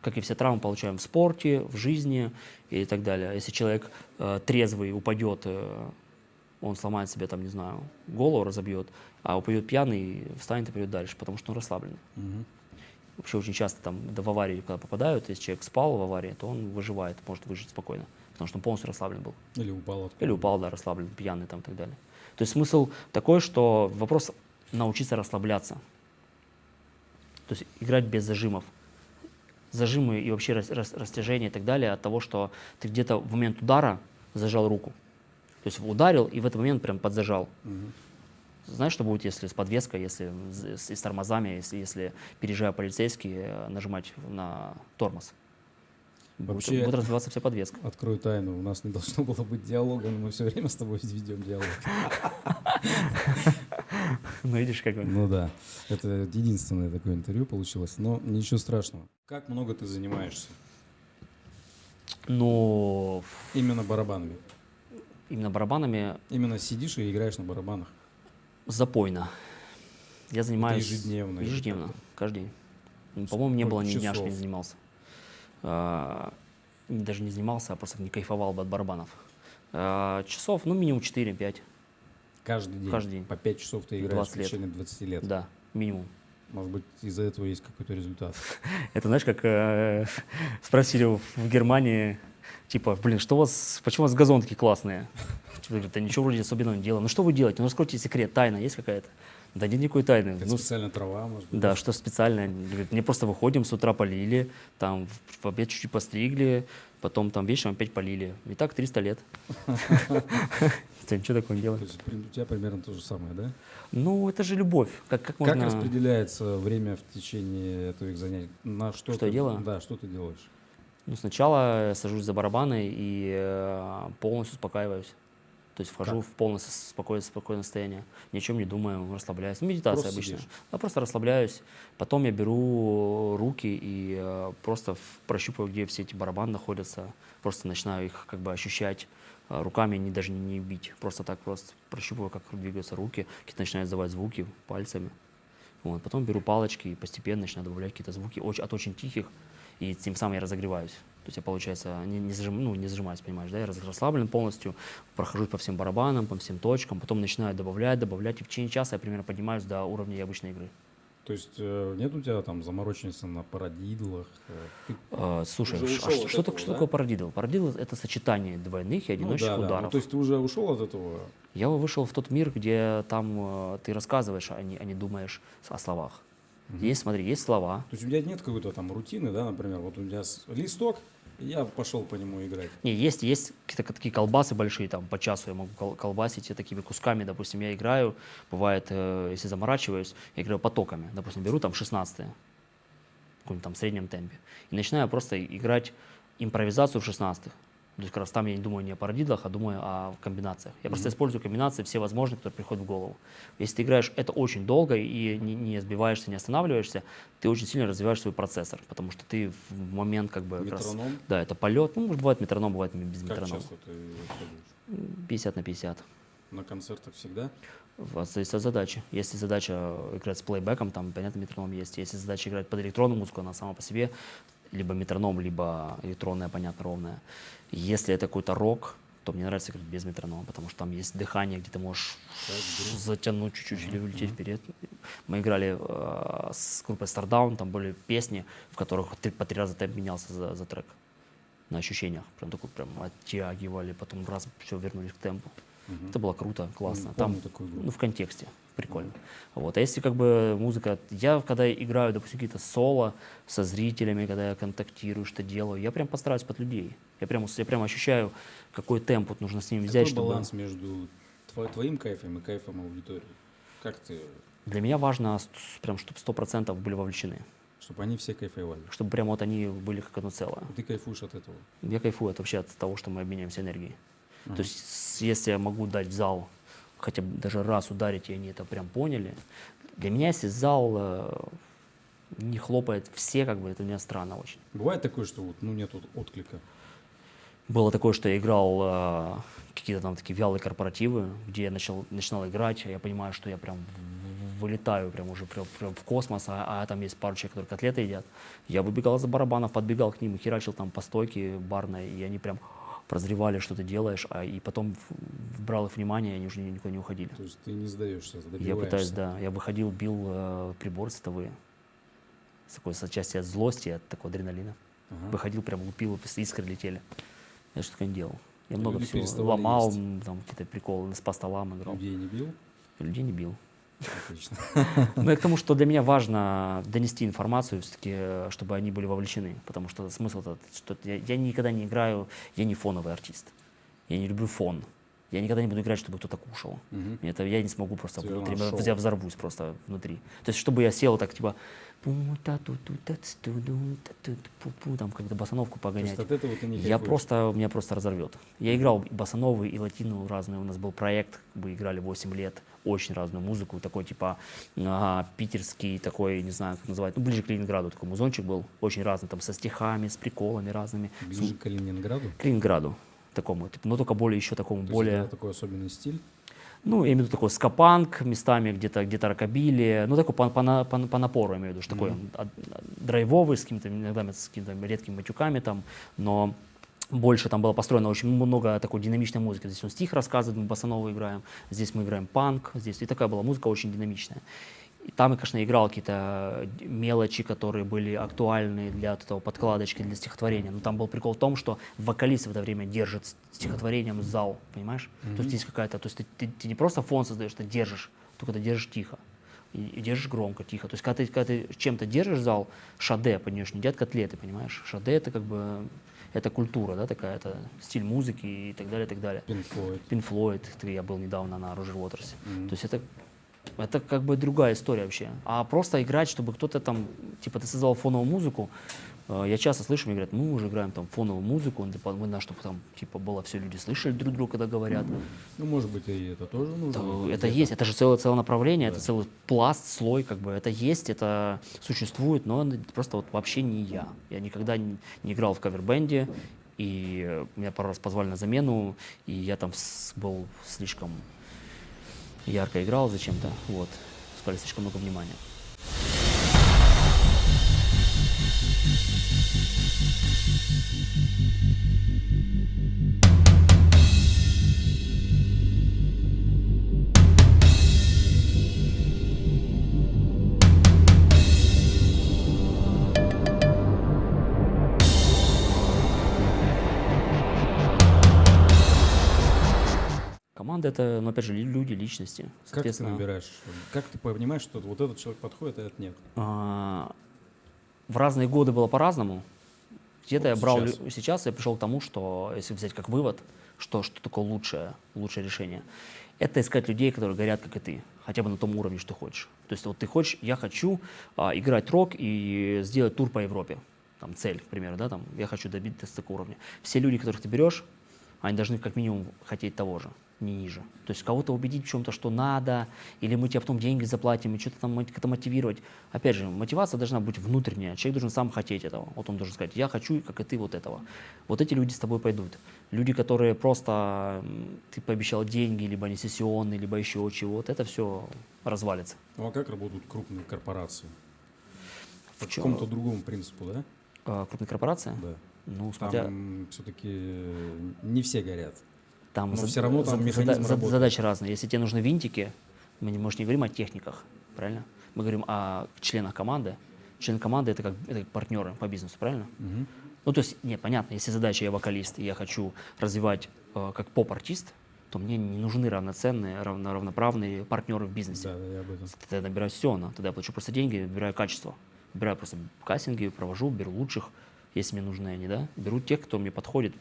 как и все травмы получаем в спорте, в жизни и так далее. Если человек трезвый упадет, он сломает себе, там, не знаю, голову разобьет, а упадет пьяный, встанет и пойдет дальше, потому что он расслабленный. Вообще очень часто там в аварии, когда попадают, если человек спал в аварии, то он выживает, может выжить спокойно, потому что он полностью расслаблен был.
Или упал.
Или упал, да, расслаблен, пьяный там и так далее. То есть смысл такой, что вопрос научиться расслабляться. То есть играть без зажимов. Зажимы и вообще растяжение и так далее от того, что ты где-то в момент удара зажал руку. То есть ударил и в этот момент прям подзажал. Знаешь, что будет, если с подвеской, если с тормозами, если переезжая полицейский, нажимать на тормоз?
Вообще,
будет развиваться вся подвеска.
Открою тайну, у нас не должно было быть диалога, но мы все время с тобой ведем диалог.
Ну, видишь, как...
Ну да, это единственное такое интервью получилось, но ничего страшного. Как много ты занимаешься?
Ну...
Именно барабанами?
Именно барабанами...
Именно сидишь и играешь на барабанах?
Запойно. Я занимаюсь...
Это ежедневно?
Ежедневно, каждый день. По-моему, не было ни дня, что не занимался. Даже не занимался, а просто не кайфовал бы от барабанов. Часов, ну, минимум 4-5.
Каждый день?
Каждый день.
По 5 часов ты играешь в течение 20 лет?
Да, минимум.
Может быть, из-за этого есть какой-то результат.
Это знаешь, как спросили в Германии, типа, блин, почему у вас газоны такие классные? Типа, говорят, да ничего вроде особенного не делаем. Ну что вы делаете? Ну раскройте секрет, тайна есть какая-то? Да нет никакой тайны.
Это
Ну,
специальная трава, может быть?
да, что специально. Говорит, мне просто выходим, с утра полили, там в обед чуть-чуть постригли, потом там вечером опять полили. И так 300 лет. Ты ничего такого не
То
делаешь.
есть у тебя примерно то же самое, да?
Ну, это же любовь. Как
Как
можно...
распределяется время в течение твоих занятий? На что
Что я делаю?
Да, что ты делаешь?
Ну, сначала я сажусь за барабаны и полностью успокаиваюсь. То есть вхожу в полностью спокойное состояние, ни о чем не думаю, расслабляюсь. Ну, медитация
Просто
обычно.
сидишь?
Да, просто расслабляюсь. Потом я беру руки и просто прощупываю, где все эти барабаны находятся. Просто начинаю их как бы ощущать. Руками даже не бить. Просто так просто прощупываю, как двигаются руки. Какие-то начинаю издавать звуки пальцами. Вот. Потом беру палочки и постепенно начинаю добавлять какие-то звуки от очень тихих. И тем самым я разогреваюсь. То есть я, получается, не зажимаюсь, понимаешь, да, я расслаблен полностью, прохожусь по всем барабанам, по всем точкам, потом начинаю добавлять, и в течение часа я примерно поднимаюсь до уровня обычной игры.
То есть нет у тебя там замороченности на парадидлах?
Слушай,
уже ушел от
что
этого, да?
такое парадидл? Парадидл — это сочетание двойных и одиночных
да.
ударов.
Ну, то есть ты уже ушел от этого?
Я вышел в тот мир, где там ты рассказываешь, а не думаешь о словах. Есть, смотри, есть слова.
То есть у тебя нет какой-то там рутины, да, например, вот у меня листок, и я пошел по нему играть.
Не, есть какие-то такие колбасы большие, там по часу я могу колбасить и такими кусками, допустим, я играю, бывает, если заморачиваюсь, я играю потоками, допустим, беру там 16-е, в каком-нибудь там среднем темпе, и начинаю просто играть импровизацию в 16-х. То есть как раз там я не думаю не о парадидлах, а думаю о комбинациях. Я просто использую комбинации все возможные, которые приходят в голову. Если ты играешь это очень долго и не сбиваешься, не останавливаешься, ты очень сильно развиваешь свой процессор, потому что ты в момент как бы...
Метроном?
Раз, да, это полет. Ну, бывает метроном, бывает без
Как
метронома.
часто ты ходишь?
50/50.
На концертах всегда?
Зависит от задачи. Если задача играть с плейбеком, там, понятно, метроном есть. Если задача играть под электронную музыку, она сама по себе либо метроном, либо электронная, понятно, ровная. Если это какой-то рок, то мне нравится играть без метронома, потому что там есть дыхание, где ты можешь затянуть чуть-чуть или улететь вперед. Мы играли с группой Stardown, там были песни, в которых по 3 раза темп менялся за трек. На ощущениях. Прям такой прям оттягивали, потом раз все вернулись к темпу. Это было круто, классно. Там, ну, в контексте, прикольно. Вот. А если как бы музыка... Я когда играю, допустим, какие-то соло со зрителями, когда я контактирую, что делаю, я прям постараюсь под людей. Я прям ощущаю, какой темп вот нужно с ними взять.
Какой баланс между твоим кайфом и кайфом аудитории? Как ты...
Для меня важно, прям, чтобы 100% были вовлечены.
Чтобы они все кайфовали.
Чтобы прям вот они были как одно целое.
И ты кайфуешь от этого?
Я кайфую вообще от того, что мы обменяемся энергией. То есть, если я могу дать в зал, хотя бы даже раз ударить, и они это прям поняли, для меня, если зал не хлопает все, как бы, это для меня странно очень.
Бывает такое, что вот, ну, нет отклика?
Было такое, что я играл какие-то там такие вялые корпоративы, где я начинал играть, а я понимаю, что я прям вылетаю прям уже прям в космос, а там есть пару человек, которые котлеты едят. Я выбегал за барабанов, подбегал к ним и херачил там по стойке барной, и они прям прозревали, что ты делаешь, и потом брал их внимание, и они уже никуда не уходили.
То есть ты не сдаешься, добиваешься?
Я пытаюсь, да. Я выходил, бил приборы световые. С такой отчасти от злости, от такого адреналина. Выходил, прям лупил, искры летели. Я что-то не делал. Я много всего ломал, там какие-то приколы, по столам играл.
Людей не бил?
Людей не бил.
Отлично.
Ну, и к тому, что для меня важно донести информацию, все-таки, чтобы они были вовлечены. Потому что смысл этот, что я никогда не играю, я не фоновый артист. Я не люблю фон. Я никогда не буду играть, чтобы кто-то кушал. Это я не смогу просто внутри, я взорвусь просто внутри. То есть, чтобы я сел так, типа, там как-то басановку погонять.
То есть от этого ты не
Меня просто разорвет. Я играл и басановый, и латину разные. У нас был проект, мы играли 8 лет, очень разную музыку, такой типа питерский, такой, не знаю, как называть, ну, ближе к Ленинграду такой музончик был, очень разный, там со стихами, с приколами разными.
Ближе к Калининграду?
К Ленинграду. Такому, типа, но только более еще такому
то
более...
есть такой особенный стиль?
Ну, я имею в виду такой скапанк, местами где-то рокобили, ну, такой по напору, я имею в виду, что такой драйвовый, с какими-то редкими матюками там, но больше там было построено очень много такой динамичной музыки. Здесь он стих рассказывает, мы босаново играем, здесь мы играем панк, здесь и такая была музыка очень динамичная. И там я, конечно, играл какие-то мелочи, которые были актуальны для вот этого подкладочки, для стихотворения. Но там был прикол в том, что вокалист в это время держит стихотворением зал, понимаешь? То есть есть какая-то, то есть ты не просто фон создаешь, ты держишь, только ты держишь тихо. И держишь громко, тихо. То есть когда ты чем-то держишь зал, шаде поднешь, не едят котлеты, понимаешь? Шаде — это как бы, это культура, да, такая, это стиль музыки и так далее, и так далее.
Pink Floyd.
Pink Floyd, я был недавно на Roger Waters. То есть это как бы другая история вообще. А просто играть, чтобы кто-то там, типа, ты создал фоновую музыку, я часто слышу, мне говорят, мы уже играем там фоновую музыку, чтобы там, типа, было все, люди слышали друг друга, когда говорят.
Ну, может быть, и это тоже нужно.
Это есть, это же целое направление, да. Это целый пласт, слой, как бы, это есть, это существует, но просто вот вообще не я. Я никогда не играл в кавер-бенде, и меня пару раз позвали на замену, и я там был слишком ярко играл зачем-то, вот, сказали слишком много внимания. Команда — это, ну, опять же, люди, личности.
Как ты набираешь? Как ты понимаешь, что вот этот человек подходит, а этот нет?
В разные годы было по-разному. Где-то
Вот
я брал...
сейчас.
Сейчас я пришел к тому, что, если взять как вывод, что такое лучшее решение, это искать людей, которые горят, как и ты, хотя бы на том уровне, что хочешь. То есть вот ты хочешь, я хочу играть рок и сделать тур по Европе. Там цель, к примеру, да, там, я хочу добиться такого уровня. Все люди, которых ты берешь, они должны как минимум хотеть того же, не ниже. То есть кого-то убедить в чем-то, что надо, или мы тебе потом деньги заплатим, и что-то там это мотивировать. Опять же, мотивация должна быть внутренняя. Человек должен сам хотеть этого. Вот он должен сказать, я хочу, как и ты, вот этого. Вот эти люди с тобой пойдут. Люди, которые просто, ты пообещал деньги, либо не сессионные, либо еще чего-то, это все развалится.
Ну а как работают крупные корпорации? По какому-то другому принципу, да?
Крупные корпорации?
Да.
Ну, смотря...
Там все-таки не все горят.
Там
но все равно там механизм работает.
Задачи разные. Если тебе нужны винтики, мы, может, не говорим о техниках, правильно? Мы говорим о членах команды. Член команды — это как партнеры по бизнесу, правильно?
Угу.
Ну, то есть, нет, понятно, если задача, я вокалист, и я хочу развивать как поп-артист, то мне не нужны равноценные, равноправные партнеры в бизнесе.
Да, я об этом.
Тогда я набираю сессионно, тогда я плачу просто деньги, выбираю качество. Выбираю просто кастинги, провожу, беру лучших, если мне нужны они, да. Беру тех, кто мне подходит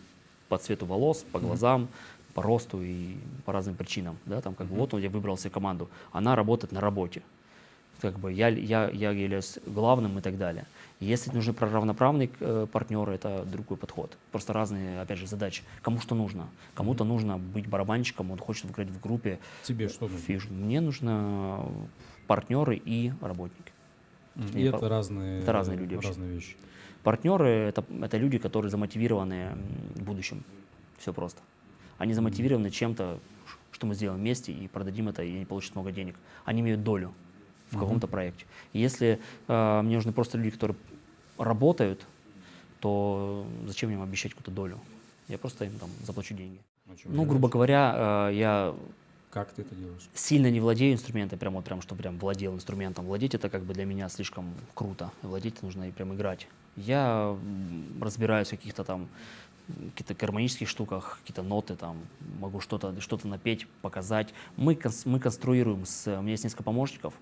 по цвету волос, по глазам, по росту и по разным причинам, да, там как бы вот я выбрал себе команду, она работает на работе, как бы я являюсь главным и так далее. Если нужны равноправные партнеры, это другой подход, просто разные, опять же, задачи. Кому что нужно? Кому-то нужно быть барабанщиком, он хочет играть в группе.
Тебе что нужно?
Мне нужно партнеры и работники.
И это разные
люди вообще.
Разные вещи.
Партнеры это люди, которые замотивированы будущим. Все просто. Они замотивированы чем-то, что мы сделаем вместе и продадим это, и они получат много денег. Они имеют долю в каком-то проекте. И если мне нужны просто люди, которые работают, то зачем им обещать какую-то долю? Я просто им там заплачу деньги. Ну, грубо говоря, я
как ты это делаешь?
Сильно не владею инструментом, что прям владел инструментом. Владеть это как бы для меня слишком круто. Владеть нужно и прям играть. Я разбираюсь в каких-то там каких-то гармонических штуках, какие-то ноты, там, могу что-то напеть, показать. Мы конструируем, у меня есть несколько помощников,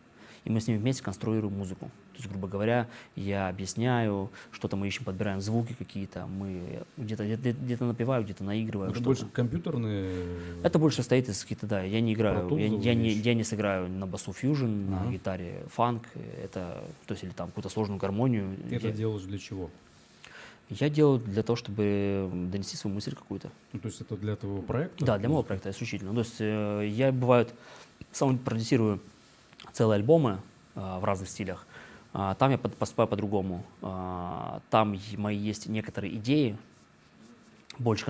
и мы с ними вместе конструируем музыку. То есть, грубо говоря, я объясняю, что-то мы ищем, подбираем звуки какие-то, мы где-то напеваю, где-то наигрываю.
Это больше компьютерные?
Это больше состоит из каких-то, да, я не играю, я не сыграю на басу фьюжн, на гитаре фанк, это, то есть, или там какую-то сложную гармонию.
Ты это делаешь для чего?
Я делаю для того, чтобы донести свою мысль какую-то.
Ну, то есть это для твоего проекта?
Да, для моего проекта исключительно. То есть я, бывает, сам продюсирую целые альбомы в разных стилях. Там я поступаю по-другому. Там мои есть некоторые идеи, больше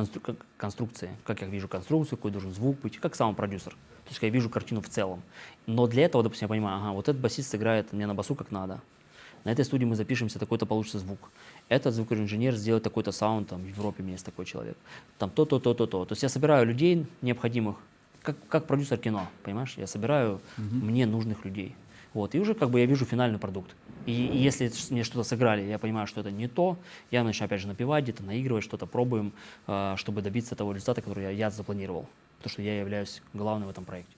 конструкции, как я вижу конструкцию, какой должен звук быть, как сам продюсер. То есть я вижу картину в целом. Но для этого, допустим, я понимаю, ага, вот этот басист сыграет мне на басу как надо. На этой студии мы запишемся, такой-то получится звук. Этот звукоинженер сделает такой-то саунд, там в Европе у меня есть такой человек. Там то-то, то-то, то. То есть я собираю людей необходимых, как продюсер кино, понимаешь? Я собираю мне нужных людей. Вот, и уже как бы я вижу финальный продукт. И если мне что-то сыграли, я понимаю, что это не то, я начинаю опять же напевать, где-то наигрывать, что-то пробуем, чтобы добиться того результата, который я запланировал. Потому что я являюсь главным в этом проекте.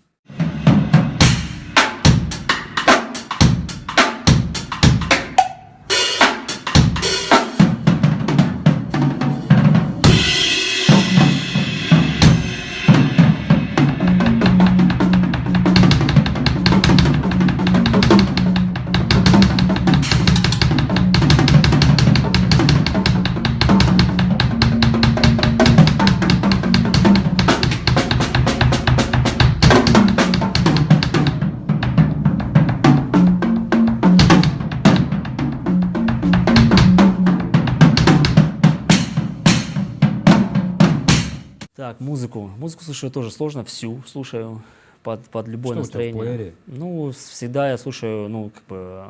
Так, музыку. Музыку слушаю тоже сложно, всю слушаю под любое
Что у тебя в
настроение.
плеере?
Ну, всегда я слушаю, ну, как бы,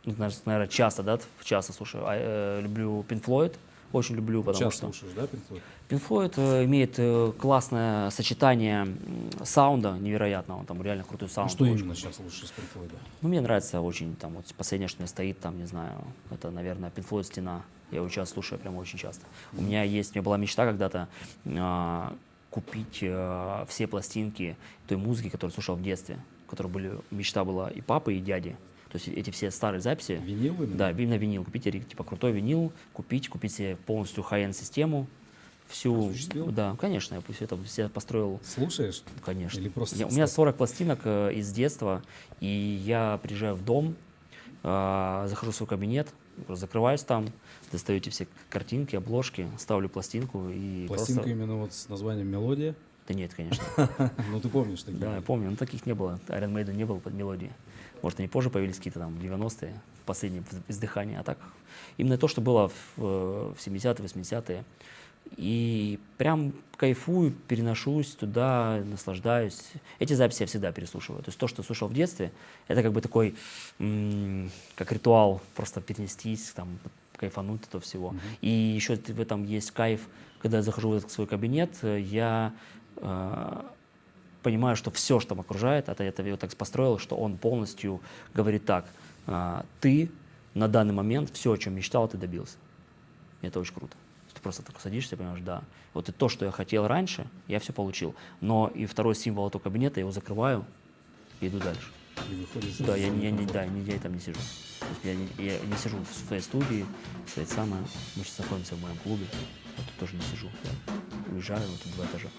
ну, наверное, часто, да, часто слушаю. Люблю Pink Floyd, очень люблю, потому
Сейчас
что
слушаешь, да, Pink Floyd?
Pink Floyd имеет классное сочетание саунда невероятного, там реально крутой саунд.
Что
очень
именно сейчас слушаешь из Pink Floyd?
Ну, мне нравится очень, там, вот последнее, что у меня стоит, там, не знаю, это, наверное, Pink Floyd «Стена». Я его сейчас слушаю прям очень часто. У меня была мечта когда-то купить все пластинки той музыки, которую слушал в детстве, мечта была и папы, и дяди. То есть эти все старые записи.
Винил именно?
Да, именно винил. Купить, типа, крутой винил, купить себе полностью high-end систему. Всю,
Осуществил?
да, конечно, я все это все построил.
Слушаешь?
Конечно.
Или просто
У меня 40 пластинок из детства, и я приезжаю в дом, захожу в свой кабинет, закрываюсь там, достаю эти все картинки, обложки, ставлю пластинку и
Пластинка
просто...
именно вот с названием «Мелодия»?
Да нет, конечно.
Ну, ты помнишь такие?
Да, я помню, но таких не было. Iron Maiden не было под мелодии. Может, они позже появились какие-то там 90-е, последние издыхания, а так именно то, что было в 70-е, 80-е. И прям кайфую, переношусь туда, наслаждаюсь. Эти записи я всегда переслушиваю. То есть то, что слушал в детстве, это как бы такой, как ритуал, просто перенестись, там, кайфануть от этого всего. И еще в этом есть кайф, когда я захожу в этот свой кабинет, я понимаю, что все, что меня окружает, это я его так построил, что он полностью говорит так: ты на данный момент все, о чем мечтал, ты добился. И это очень круто. Ты просто так садишься и понимаешь, да, вот и то, что я хотел раньше, я все получил. Но и второй символ этого кабинета, я его закрываю и иду дальше.
И выходишь
Да,
из
я
зоны комфорта.
там не сижу. То есть я не сижу в своей студии, мы сейчас находимся в моем клубе, я тут тоже не сижу. Я уезжаю, вот тут 2 этажа.